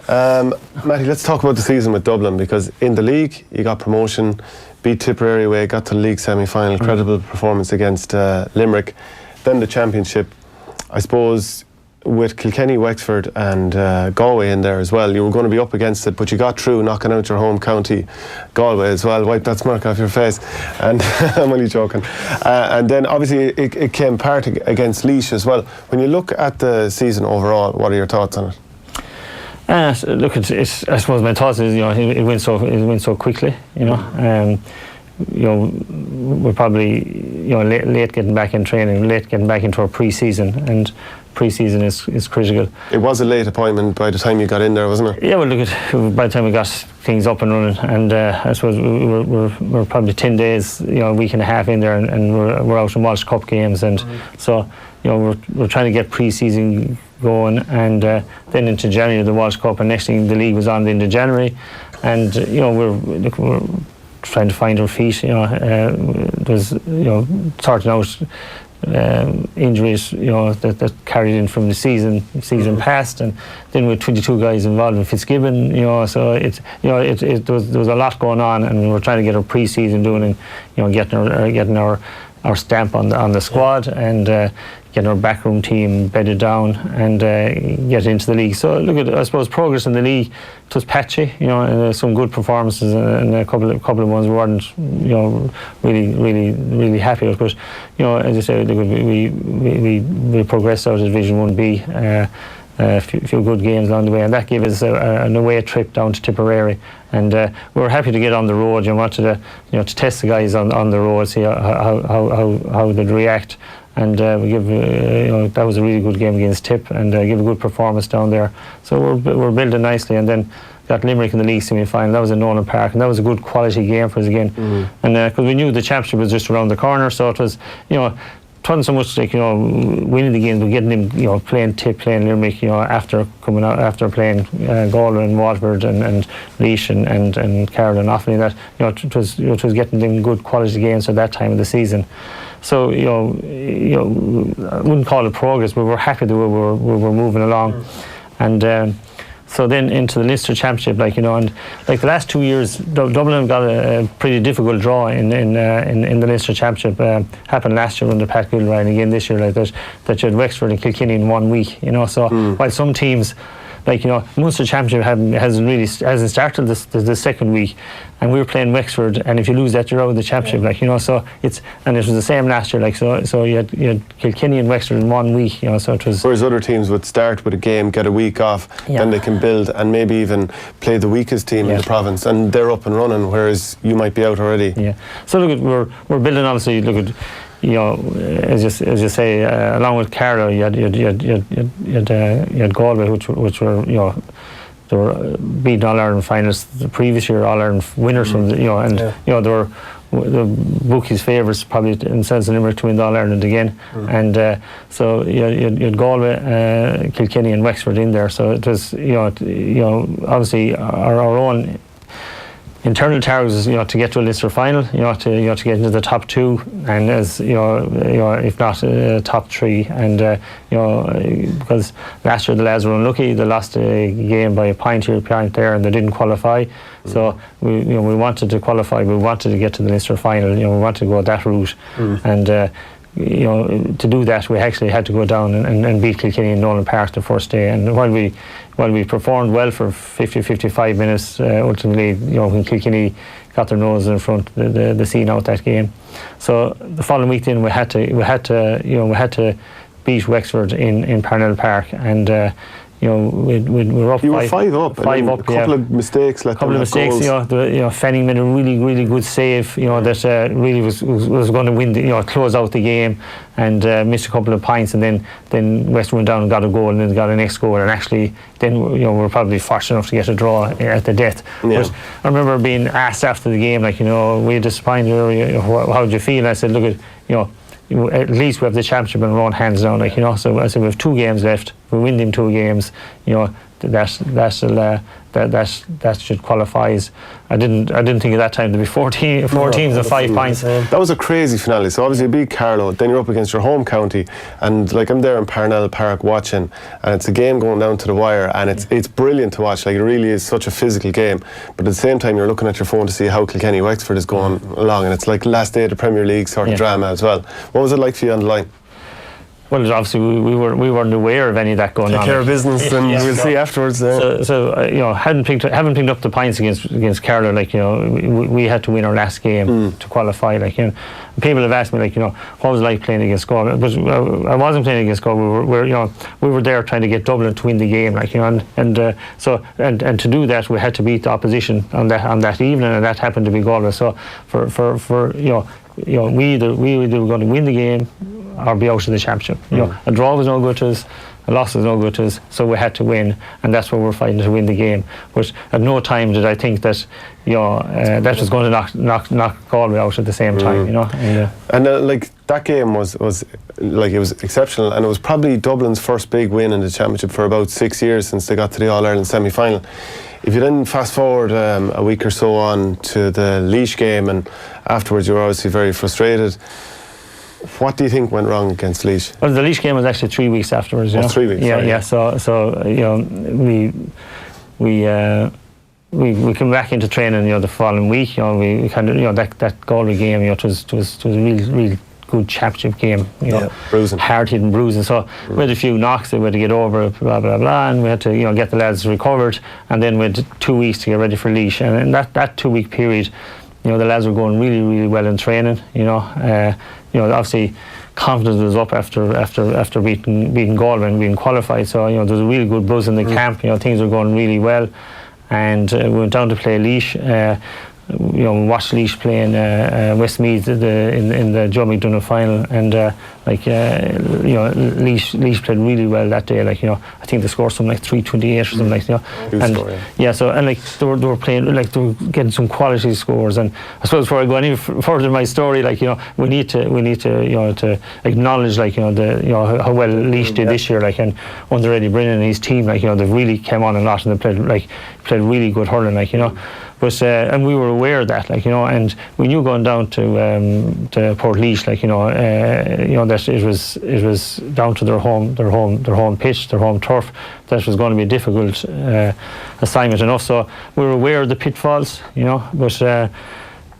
Matty, let's talk about the season with Dublin, because in the league you got promotion, beat Tipperary away, got to the league semi-final, credible performance against Limerick. Then the championship, I suppose, with Kilkenny, Wexford and Galway in there as well. You were going to be up against it, but you got through, knocking out your home county, Galway, as well. Wipe that smirk off your face. And I'm only joking. And then obviously it came apart against Laois as well. When you look at the season overall, what are your thoughts on it? Look, it's I suppose my thoughts is it went so quickly. We're probably late getting back in training, late getting back into our pre-season, and pre-season is critical. It was a late appointment by the time you got in there, wasn't it? Yeah, well, look, by the time we got things up and running, and I suppose we're probably 10 days, a week and a half in there, and we're out in Walsh Cup games, and so we're trying to get pre-season going, and then into January the Walsh Cup, and next thing the league was on the end of January, and we're trying to find our feet. There's sorting out injuries that carried in from the season past, and then with 22 guys involved in Fitzgibbon, so there was a lot going on, and we're trying to get our pre-season doing, and getting our stamp on the squad, and getting our backroom team bedded down, and get into the league. So look at, I suppose, progress in the league. It was patchy, and some good performances, and a couple of ones we weren't, really happy with. But as I say, look, we progressed out of Division 1B. A few good games along the way, and that gave us an away trip down to Tipperary, and we were happy to get on the road. Wanted to test the guys on the road, see how they'd react, and we give that was a really good game against Tip, and give a good performance down there. So we're building nicely, and then got Limerick in the league semi-final. That was in Nolan Park, and that was a good quality game for us again. And because we knew the championship was just around the corner, so it was it wasn't so much like winning the game, but getting him playing Tip, playing Limerick, after coming out, after playing Galway and Waterford and Laois and Carroll and Offaly, that it was getting them good quality games at that time of the season. So I wouldn't call it progress, but we're happy that we were moving along, and. So then into the Leinster Championship, and the last 2 years, Dublin got a pretty difficult draw in the Leinster Championship. Happened last year under Pat Gilroy, and again this year, that you had Wexford and Kilkenny in 1 week. So while some teams, Munster Championship hasn't started the second week, and we were playing Wexford, and if you lose that, you're out of the championship. So it was the same last year. So you had Kilkenny and Wexford in 1 week. So it was. Whereas other teams would start with a game, get a week off, then they can build and maybe even play the weakest team in the province, and they're up and running. Whereas you might be out already. Yeah. So look, we're building, obviously. Look at. As you say, along with Carlow, you had Galway, which were they were beating All Ireland finalists the previous year, All Ireland winners from they were the bookies' favourites probably in the sense of Limerick to win the All-Ireland again. And so you'd Galway, Kilkenny and Wexford in there. So it was, obviously our own internal targets is, to get to a Leinster final, to get into the top 2, and as if not top 3, and because last year the lads were unlucky, they lost a game by a point here, point there, and they didn't qualify. So we wanted to qualify, we wanted to get to the Leinster final, we wanted to go that route, and to do that we actually had to go down and beat Kilkenny in Nolan Park the first day. And while we performed well for 50-55 minutes, ultimately, when Kilkenny got their nose in front, the scene out that game. So the following week then we had to beat Wexford in Parnell Park, and we were up. You were 5 up. Five up. Couple of mistakes. Couple of mistakes. Fanning made a really good save. That really was going to win. Close out the game, and missed a couple of points, and then Western went down and got a goal, and then got a next goal, and actually then we were probably fortunate enough to get a draw at the death. Yeah. But I remember being asked after the game, we're disappointed. How did you feel? And I said, look, at least we have the championship in our own hands now, So I said we have 2 games left. If we win them 2 games, that should qualify. I didn't think at that time there'd be 4 teams and 5 points. That was a crazy finale. So obviously you beat Carlow, then you're up against your home county, and I'm there in Parnell Park watching, and it's a game going down to the wire, and it's brilliant to watch. It really is such a physical game. But at the same time you're looking at your phone to see how Kilkenny Wexford is going along, and it's like last day of the Premier League sort of drama as well. What was it like for you on the line? Well, obviously we weren't aware of any of that going on. Take care of business, and we'll see afterwards. So haven't picked up the points against Carlow. We had to win our last game to qualify. People have asked me, what was it like playing against Galway? But I wasn't playing against Galway. We were there trying to get Dublin to win the game. And to do that, we had to beat the opposition on that evening, and that happened to be Galway. So for we either were going to win the game or be out of the championship. A draw was no good to us, a loss was no good to us, so we had to win, and that's what we're fighting to win the game. But at no time did I think that that was going to knock Galway out at the same time. And that game was it was exceptional, and it was probably Dublin's first big win in the championship for about 6 years since they got to the All-Ireland semi-final. If you then fast forward a week or so on to the Laois game, and afterwards you were obviously very frustrated. What do you think went wrong against Laois? Well, the Laois game was actually 3 weeks afterwards. 3 weeks. Yeah. So we came back into training, the following week. We kind of, that Galway game, it was a really good championship game. Bruising, hard hitting, bruising. So we had a few knocks that we had to get over, blah blah blah, and we had to get the lads recovered, and then we had 2 weeks to get ready for Laois. And in that 2 week period, the lads were going really well in training. Obviously confidence was up after beating Galway and being qualified. So there was a really good buzz in the camp. Things were going really well, and we went down to play Laois. Watched Laois playing Westmeath in the Joe McDonald final, and Laois played really well that day. I think they scored something like 328 or something So they were playing, they were getting some quality scores. And I suppose before I go any further in my story, we need to acknowledge how well Laois did this year, and under Eddie Brennan and his team, they really came on a lot, and they played really good hurling, But and we were aware of that, and we knew going down to Portlaoise, that it was down to their home pitch, their home turf. That was going to be a difficult assignment enough. So we were aware of the pitfalls, But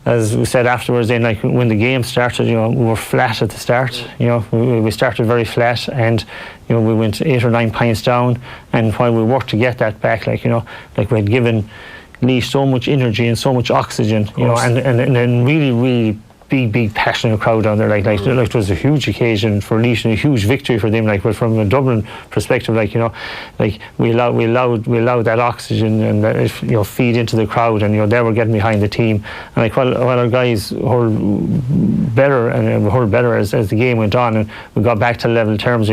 as we said afterwards, then when the game started, we were flat at the start. We started very flat, and we went 8 or 9 points down. And while we worked to get that back, we had given Laois so much energy and so much oxygen, and then really big passionate crowd down there. It was a huge occasion for Laois and a huge victory for them. But from a Dublin perspective, we allowed that oxygen and that, feed into the crowd, and they were getting behind the team. And while our guys hurled better, and hurled better as the game went on, and we got back to level terms.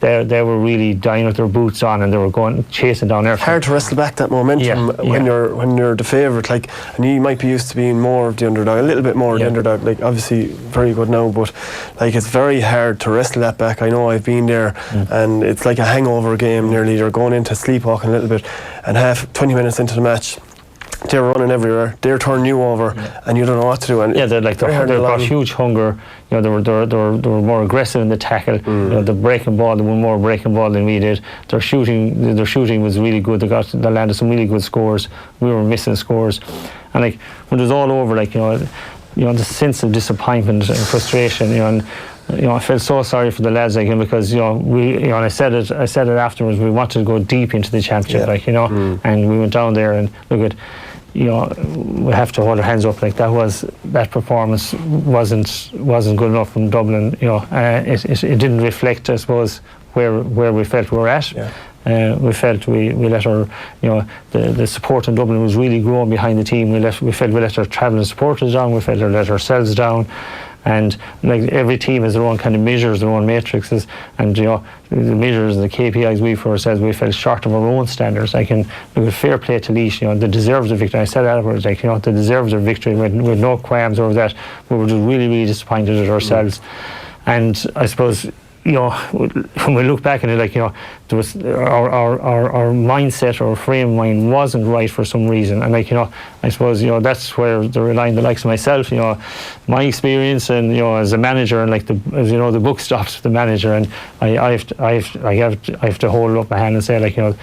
they were really dying with their boots on, and they were going chasing down everything. Hard to wrestle back that momentum when you're the favourite, like, and you might be used to being more of the underdog, a little bit more of the underdog, like obviously very good now, but like it's very hard to wrestle that back. I know I've been there, and it's like a hangover game nearly. You're going into sleepwalking a little bit, and 20 minutes into the match, they're running everywhere. They're turning you over, and you don't know what to do. And they've got huge hunger. You know, they were more aggressive in the tackle. You know, the breaking ball, they were more breaking ball than we did. Their shooting was really good. They landed some really good scores. We were missing scores, and like when it was all over, like you know, the sense of disappointment and frustration. You know, and I felt so sorry for the lads, like, because and I said it afterwards. We wanted to go deep into the championship, and we went down there and look at. We have to hold our hands up. Like that performance wasn't good enough from Dublin. It didn't reflect, I suppose, where we felt we were at. We felt we let our the support in Dublin was really growing behind the team. We felt we let our travelling supporters down. We felt we let ourselves down. And like every team has their own kind of measures, their own matrices, and the measures, the KPIs we for ourselves, we fell short of our own standards. Like, and look at fair play to Laois, they deserved the victory. I said afterwards, like, they deserved their victory with no qualms over that. We were just really, really disappointed at ourselves. And I suppose, when we look back at it, like, there was our mindset, our frame of mind wasn't right for some reason, and like, I suppose, that's where they're relying the likes of myself, my experience, and as a manager, and like the buck stops with the manager, and I have to hold up my hand and say, like, that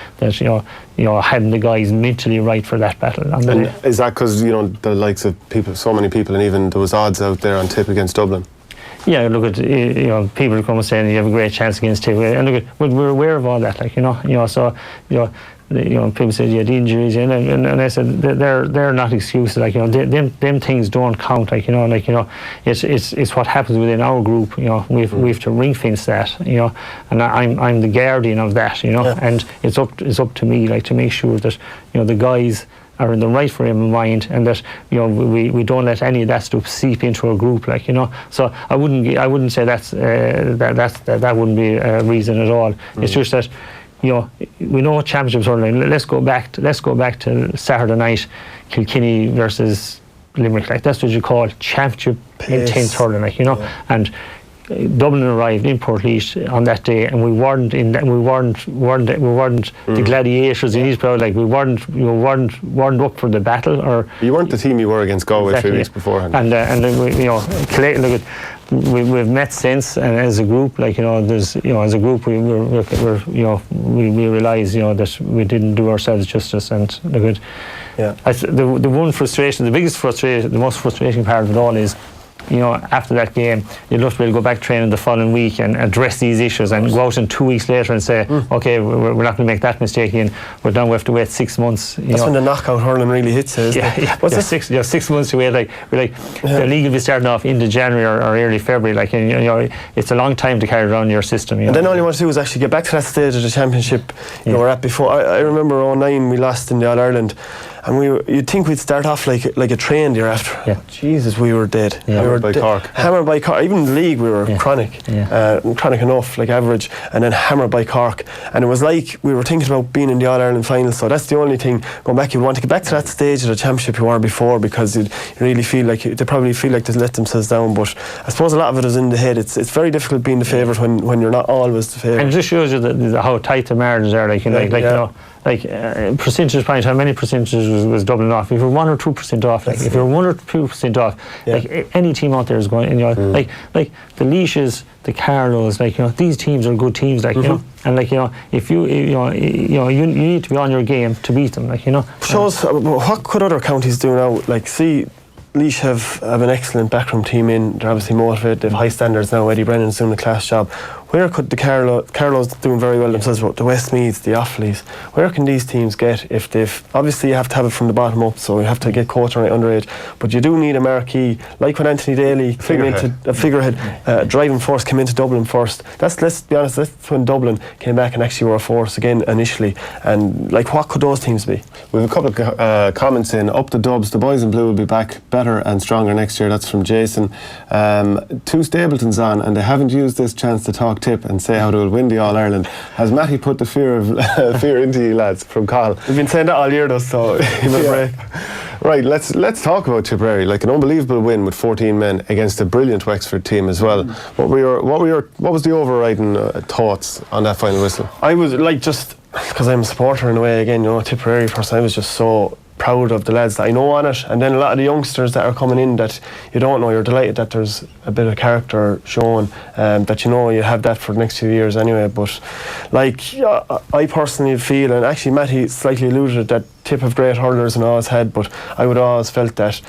having the guys mentally right for that battle. And is that because the likes of people, so many people, and even there was odds out there on tip against Dublin? Yeah, look at people come and saying you have a great chance against Tipperary, and look at we're aware of all that, like so people say the injuries, and I said they're not excuses, like them things don't count, like it's what happens within our group. We've to ring fence that, and I'm the guardian of that, and it's up to me, like, to make sure that the guys are in the right frame of mind, and that we don't let any of that stuff seep into our group, like So I wouldn't say that wouldn't be a reason at all. It's just that we know what championships are like. Let's go back to Saturday night, Kilkenny versus Limerick. Like, that's what you call championship intense hurling, like, and Dublin arrived in Portlaoise on that day, and we weren't the gladiators in his crowd. Like, we weren't up for the battle, or you weren't the team you were against Galway 3 weeks beforehand. And look at, we've met since, and as a group, like, there's as a group we realise that we didn't do ourselves justice, and look at the one frustration, the most frustrating part of it all is, after that game, you'd love to be able to go back training the following week and address these issues, and go out in 2 weeks later and say, okay, we're not going to make that mistake again. We have to wait 6 months. That's when the knockout hurling really hits it, isn't it? What's 6 months to wait. The league will be starting off into January or early February. Like, it's a long time to carry around your system. And then all you want to do is actually get back to that stage of the championship we're at before. I remember 2009 we lost in the All Ireland. And you'd think we'd start off like a train year after. Yeah. Jesus, we were dead. Yeah. We were Hammered by Cork. Even the league, we were chronic. Chronic enough, like average. And then hammered by Cork. And it was like we were thinking about being in the All-Ireland final. So that's the only thing, going back, you'd want to get back to that stage of the championship you were before, because you really feel like, they probably feel like they've let themselves down. But I suppose a lot of it is in the head. It's very difficult being the favourite when you're not always the favourite. And it just shows you how tight the margins are. Percentage points, how many percentages was Dublin off? If you're 1 or 2% off, if you're 1 or 2% off, like, any team out there is going, like the Laois, the Carlos, these teams are good teams, and if you need to be on your game to beat them, Shows what could other counties do now? Like, see, Laois have an excellent backroom team in. They're obviously motivated. They have high standards now. Eddie Brennan's doing a class job. Where could the Carlos doing very well themselves, the Westmeaths, the Offaly's, where can these teams get if they've, obviously you have to have it from the bottom up, so you have to get coached right underage, but you do need a marquee, like when Anthony Daly came into a figurehead, driving force came into Dublin first. Let's be honest, that's when Dublin came back and actually were a force again initially. And like, what could those teams be? We have a couple of comments in. Up the Dubs, the boys in blue will be back better and stronger next year. That's from Jason. 2 Stapletons on, and they haven't used this chance to talk talk Tip and say how they will win the All-Ireland. Has Matty put the fear into you lads from Carl? We've been saying that all year though, so break. Right, let's talk about Tipperary. Like an unbelievable win with 14 men against a brilliant Wexford team as well. What was the overriding thoughts on that final whistle? I was like, just because I'm a supporter in a way again, Tipperary person, I was just so proud of the lads that I know on it, and then a lot of the youngsters that are coming in that you don't know, you're delighted that there's a bit of character shown, that you have that for the next few years anyway. But like I personally feel, and actually Mattie slightly alluded that Tip have great hurlers and always had, but I would always felt that,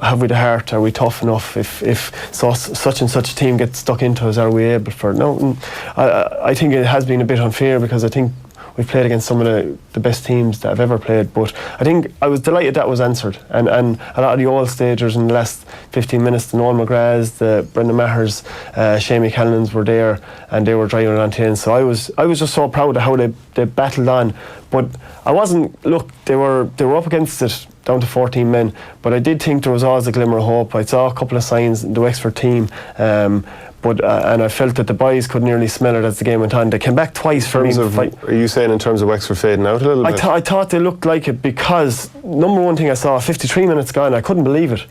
have we the heart, are we tough enough, if such and such a team gets stuck into us, are we able for it? No, I think it has been a bit unfair, because I think we've played against some of the best teams that I've ever played, but I think I was delighted that was answered, and a lot of the old stagers in the last 15 minutes, the Noel McGraths, the Brendan Mahers, Shamie Callanans were there, and they were driving it on to end. So I was just so proud of how they battled on. But I wasn't, look, they were up against it down to 14 men, but I did think there was always a glimmer of hope. I saw a couple of signs in the Wexford team, but I felt that the boys could nearly smell it as the game went on. They came back twice for me. Are you saying in terms of Wexford fading out a little bit? I thought they looked like it, because number one thing I saw, 53 minutes gone, I couldn't believe it.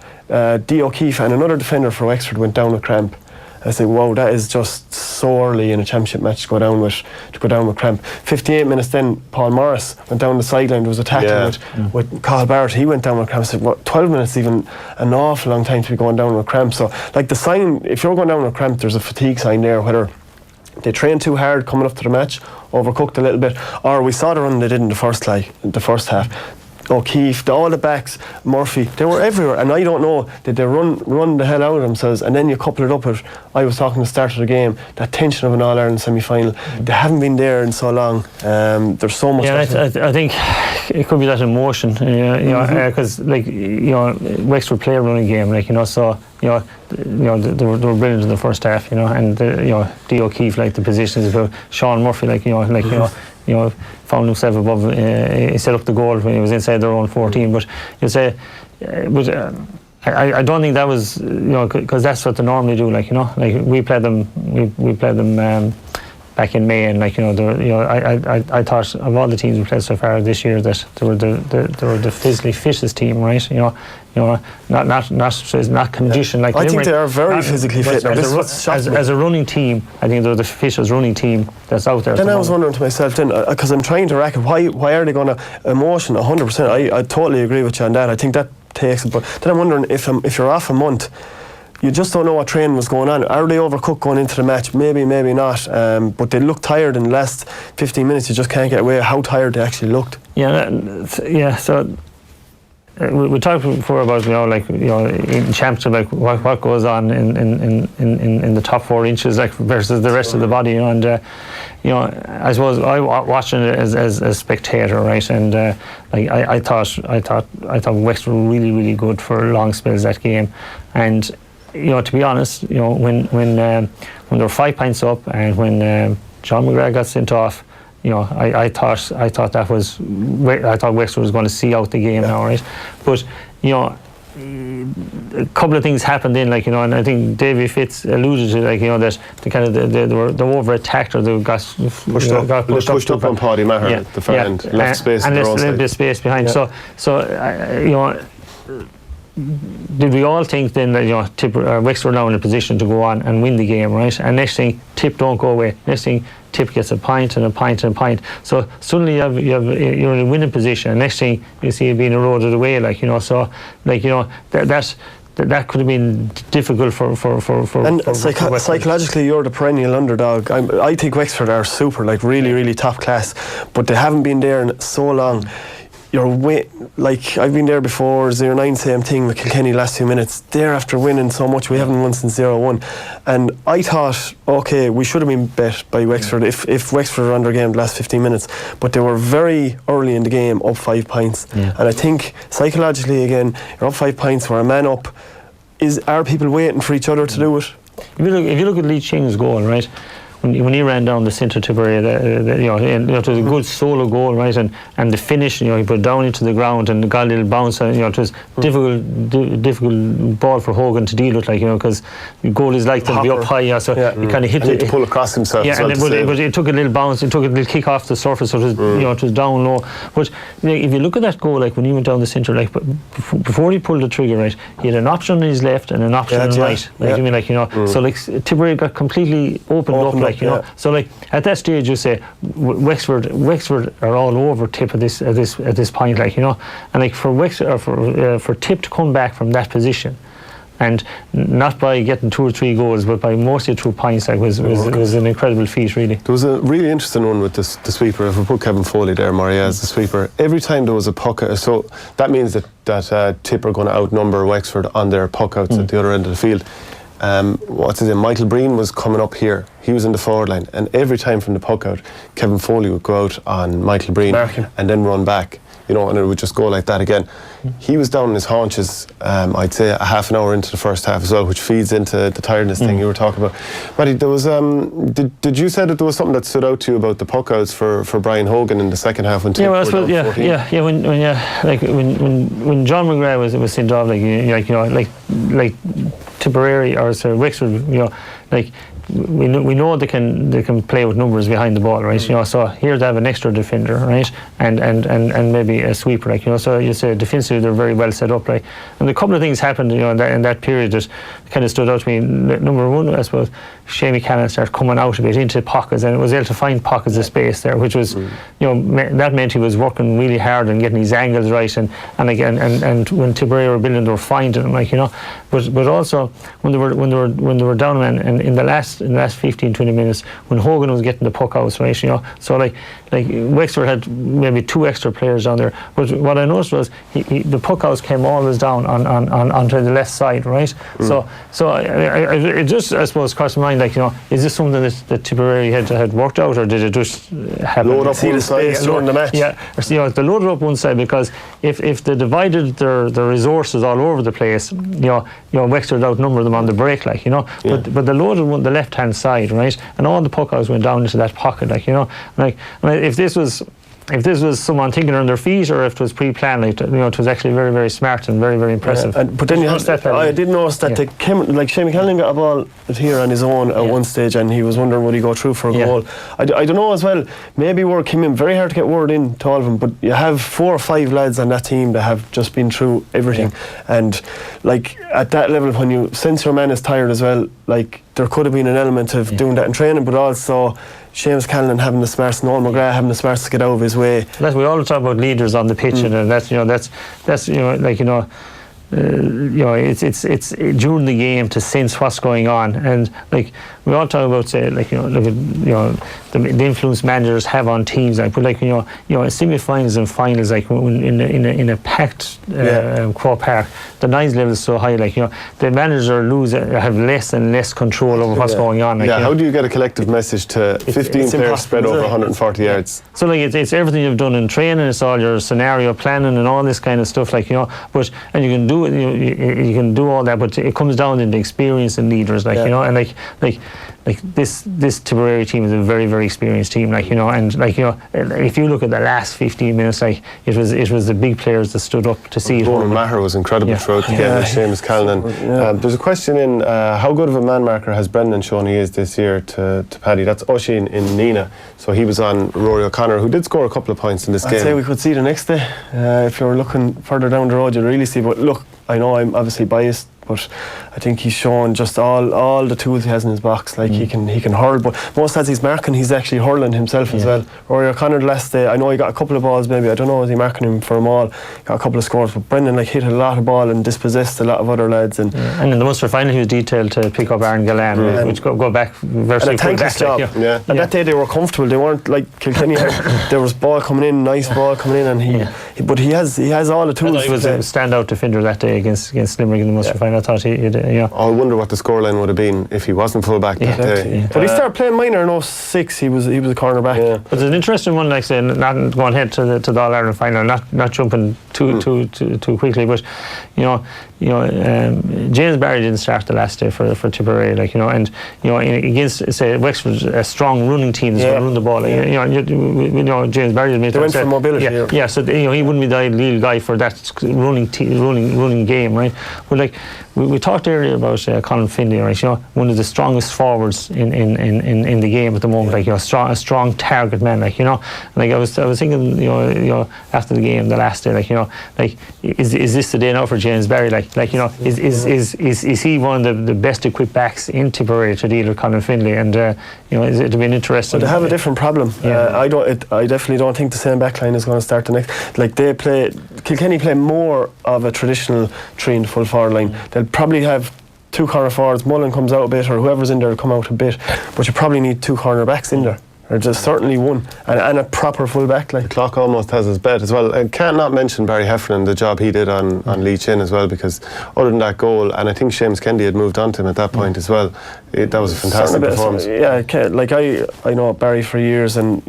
Dee O'Keefe and another defender for Wexford went down with cramp. I said, wow, that is just so early in a championship match to go down with cramp. 58 minutes then, Paul Morris went down the sideline. There was a tackle with Carl Barrett. He went down with cramp. I said, what, 12 minutes, even an awful long time to be going down with cramp. So, like, the sign, if you're going down with cramp, there's a fatigue sign there, whether they trained too hard coming up to the match, overcooked a little bit, or we saw the run they did in the first half. O'Keefe, all the backs, Murphy, they were everywhere, and I don't know, did they run the hell out of themselves? And then you couple it up with, I was talking at the start of the game, that tension of an All-Ireland semi-final. They haven't been there in so long. There's so much. Yeah, I think it could be that emotion, because Wexford play a running game, so they were brilliant in the first half, and Dee O'Keefe, like the positions of Sean Murphy, found himself above. He set up the goal when he was inside their own 14. But you say, I don't think that was, because that's what they normally do. We played them back in May, and I thought of all the teams we played so far this year that they were the physically fittest team, right? Not conditioned like. I think they are very physically fit. As a running team, I think they're the fittest running team that's out there. Then I was wondering to myself, because I'm trying to rack it, why are they going to emotion 100%? I totally agree with you on that. I think that takes it, but then I'm wondering if you're off a month, you just don't know what training was going on. Are they overcooked going into the match? Maybe not. But they look tired in the last 15 minutes. You just can't get away how tired they actually looked. So we talked before about in championship, what goes on in the top 4 inches versus the rest of the body, and I suppose I watching it as a spectator, right? And I thought Wexford were really, really good for long spells that game, and to be honest, when they were 5 points up, and when John McGrath got sent off, I thought Wexford was going to see out the game now, right? But a couple of things happened in, and I think Davy Fitz alluded to, that they were over attacked, or they got pushed up on Paddy Maher, the far end, left space, and left a little bit of space behind. Yeah. So did we all think then that Wexford now in a position to go on and win the game, right? And next thing, Tip don't go away. Next thing, Tip gets a pint and a pint and a pint. So suddenly you're in a winning position. And next thing you see it being eroded away, that could have been difficult for psychologically, you're the perennial underdog. I think Wexford are super, really, really top class, but they haven't been there in so long. I've been there before, 0-9, same thing with Kilkenny last few minutes. They're after winning so much, we haven't won since 0-1. And I thought, okay, we should have been bet by Wexford if Wexford were under game the last 15 minutes. But they were very early in the game, up 5 points. Yeah. And I think psychologically, again, you're up 5 points, we're a man up. Are people waiting for each other to do it? If you look at Lee Ching's goal, right? when he ran down the centre Tipperary, it was a good solo goal, right? And the finish, he put it down into the ground and got a little bounce. It was difficult ball for Hogan to deal with, because the goal is like to be up high, so he kind of hit it. To pull across himself. Yeah, but it took a little bounce. It took a little kick off the surface, so it was, it was down low. But if you look at that goal, when he went down the centre, before he pulled the trigger, right, he had an option on his left and an option on right. So Tipperary got completely opened up, So at that stage, you say Wexford are all over Tip at this point, and for Wexford for Tip to come back from that position, and not by getting 2 or 3 goals, but by mostly through points, was an incredible feat, really. There was a really interesting one with the sweeper. If we put Kevin Foley there, Maria, as the sweeper, every time there was a puck, so that means that Tip are going to outnumber Wexford on their puck outs at the other end of the field. What's his name? Michael Breen was coming up here. He was in the forward line, and every time from the puck out, Kevin Foley would go out on Michael Breen and then run back. And it would just go like that again. He was down on his haunches, I'd say a half an hour into the first half as well, which feeds into the tiredness thing you were talking about. Matty, there was, did you say that there was something that stood out to you about the puck outs for Brian Hogan in the second half when Tip were down 14? When John McGrath was sent off, like Tipperary or Wexford, we know they can play with numbers behind the ball, right? So here they have an extra defender, right, and maybe a sweeper, So you say defensively they're very well set up, And a couple of things happened, in that period that kind of stood out to me. Number one, I suppose, Shane Callan started coming out a bit into pockets, and it was able to find pockets of space there, which was, that meant he was working really hard and getting his angles right, and when Tipperary were building, they were finding him, But also when they were down and in the last 15-20 minutes when Hogan was getting the puck out, right? So like Wexford had maybe 2 extra players down there. But what I noticed was the puck outs came always down onto the left side, right? So it just, I suppose, crossed my mind, is this something that Tipperary had worked out, or did it just happen? Load up one side during the match. Yeah, they loaded up one side, because if they divided their resources all over the place, Wexford outnumbered them on the break, but they loaded the left-hand side, right, and all the puck outs went down into that pocket, if this was someone thinking on their feet, or if it was pre-planned, it was actually very, very smart and very, very impressive. But then I did notice that Shane Callan got a ball here on his own at one stage, and he was wondering would he go through for a goal. I don't know as well. Maybe word came in very hard to get word in to all of them, but you have 4 or 5 lads on that team that have just been through everything, and at that level, when you sense your man is tired as well, there could have been an element of doing that in training, but also Seamus Callan having the smarts, Noel McGrath having the smarts to get out of his way. We all talk about leaders on the pitch, and that's it's during the game to sense what's going on, and we all talk about the influence managers have on teams, semi-finals and finals, in a packed Croke Park, the noise level is so high, the managers have less and less control over what's going on. How do you get a collective message to 15 players spread over 140 yards? So it's everything you've done in training, it's all your scenario planning and all this kind of stuff, and you can do it, you can do all that, but it comes down to the experience and leaders, this Tipperary team is a very, very experienced team, if you look at the last 15 minutes, it was the big players that stood up to see it. Ronan Maher was incredible throughout the game with Seamus Callan. There's a question in how good of a man marker has Brendan shown he is this year to Paddy? That's Oisin in Nina, so he was on Rory O'Connor, who did score a couple of points in this game. I'd say we could see the next day. If you're looking further down the road, you'd really see, but look, I know I'm obviously biased, but I think he's shown just all the tools he has in his box. He can hurl, but most as he's marking, he's actually hurling himself as well. Rory O'Connor the last day, I know he got a couple of balls, maybe, I don't know, was he marking him for them all, got a couple of scores, but Brendan hit a lot of ball and dispossessed a lot of other lads. And in the Munster final, he was detailed to pick up Aaron Gallan, which go back virtually and a thankless job. And that day they were comfortable, they weren't like Kilkenny. There was ball coming in, nice ball coming in, and he has all the tools. He was a standout defender that day against Limerick in the Munster final. I thought he I wonder what the scoreline would have been if he wasn't full back that day. But he started playing minor in 06. He was a corner back. But there's an interesting one, not going ahead to the All Ireland final, not jumping too quickly. But James Barry didn't start the last day for Tipperary, and against say Wexford, a strong running team that's going to run the ball. James Barry made they went for mobility. Yeah, so he wouldn't be the ideal guy for that running game, right? But we talked earlier about Colin Finlay, right? One of the strongest forwards in the game at the moment, a strong target man, I was thinking, after the game the last day, is this the day now for James Barry? Is he one of the best equipped backs in Tipperary to deal with Colin Finlay? And it'll be an interesting. But they have a different problem. I definitely don't think the same backline is going to start the next. Kilkenny play more of a traditional 3 and full forward line. They'll probably have 2 corner forwards. Mullen comes out a bit, or whoever's in there will come out a bit. But you probably need 2 corner backs in there. Or just certainly one, and a proper full back line. The clock almost has his bet as well. I can't not mention Barry Heffernan, the job he did on Lee Chin as well, because other than that goal, and I think Seamus Kennedy had moved on to him at that point as well. That was a fantastic performance. I know Barry for years, and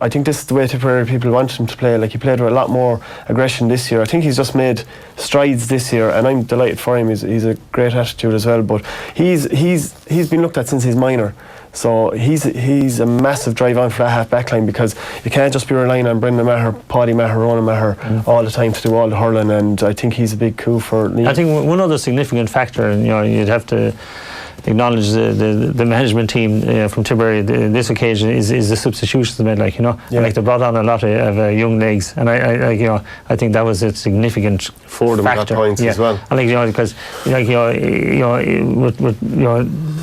I think this is the way Tipperary people want him to play. He played with a lot more aggression this year. I think he's just made strides this year, and I'm delighted for him. He's a great attitude as well. But he's been looked at since he's minor. So he's a massive drive on for that half back line, because you can't just be relying on Brendan Maher, Paddy Maher, Ronan Maher all the time to do all the hurling, and I think he's a big coup for Lee. I think one other significant factor, and you'd have to acknowledge the management team from Tipperary this occasion is the substitutions they made. They brought on a lot of young legs, and I think that was a significant 4 of them got points as well. And because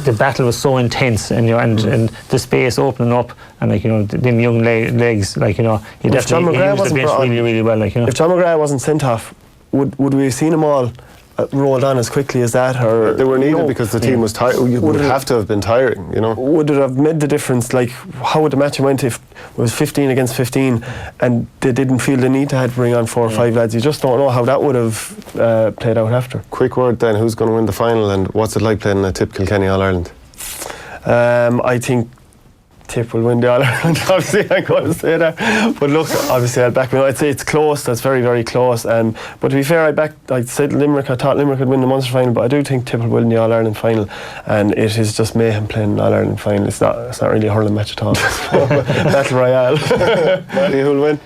the battle was so intense, and the space opening up, and them young legs, he definitely used the bench really well. If John McGrath wasn't sent off, would we have seen them all rolled on as quickly as that? Or they were needed because the team was tired. You would have to have been tiring, Would it have made the difference? How would the match have went if it was 15 against 15 and they didn't feel the need to have to bring on 4 or 5 lads? You just don't know how that would have played out after. Quick word then, who's going to win the final, and what's it like playing a Tip Kilkenny All-Ireland? I think Tip will win the All-Ireland. Obviously, I'm going to say that. But look, obviously, I'll back me. I'd say it's close. That's very, very close. But to be fair, I said Limerick. I thought Limerick would win the Munster final, but I do think Tip will win the All-Ireland final. And it is just mayhem playing the All-Ireland final. It's not really a hurling match at all. Battle Royale. Matty, who'll win?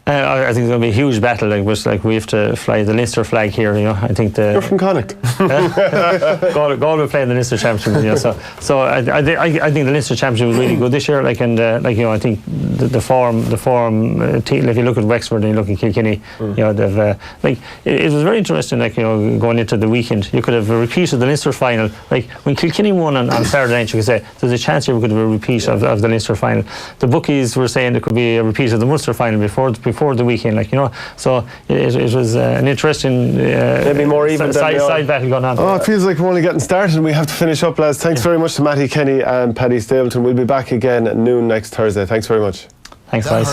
I think it's going to be a huge battle. We have to fly the Leinster flag here. I think you're from Connacht. Galway will play the Leinster Championship. So I think the Leinster Championship was really good this year. I think the form. If you look at Wexford and you look at Kilkenny, they've it was very interesting. Going into the weekend, you could have a repeat of the Leinster final. When Kilkenny won on Saturday night, you could say there's a chance here we could have a repeat of the Leinster final. The bookies were saying there could be a repeat of the Munster final before the weekend, so it was an interesting maybe more even side battle going on. It feels like we're only getting started and we have to finish up, lads. Thanks very much to Mattie Kenny and Paddy Stapleton. We'll be back again at noon next Thursday. Thanks very much. Thanks, guys.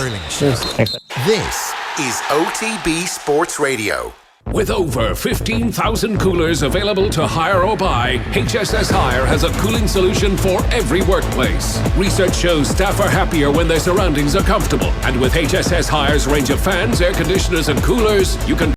Thanks. This is OTB Sports Radio. With over 15,000 coolers available to hire or buy, HSS Hire has a cooling solution for every workplace. Research shows staff are happier when their surroundings are comfortable. And with HSS Hire's range of fans, air conditioners and coolers, you can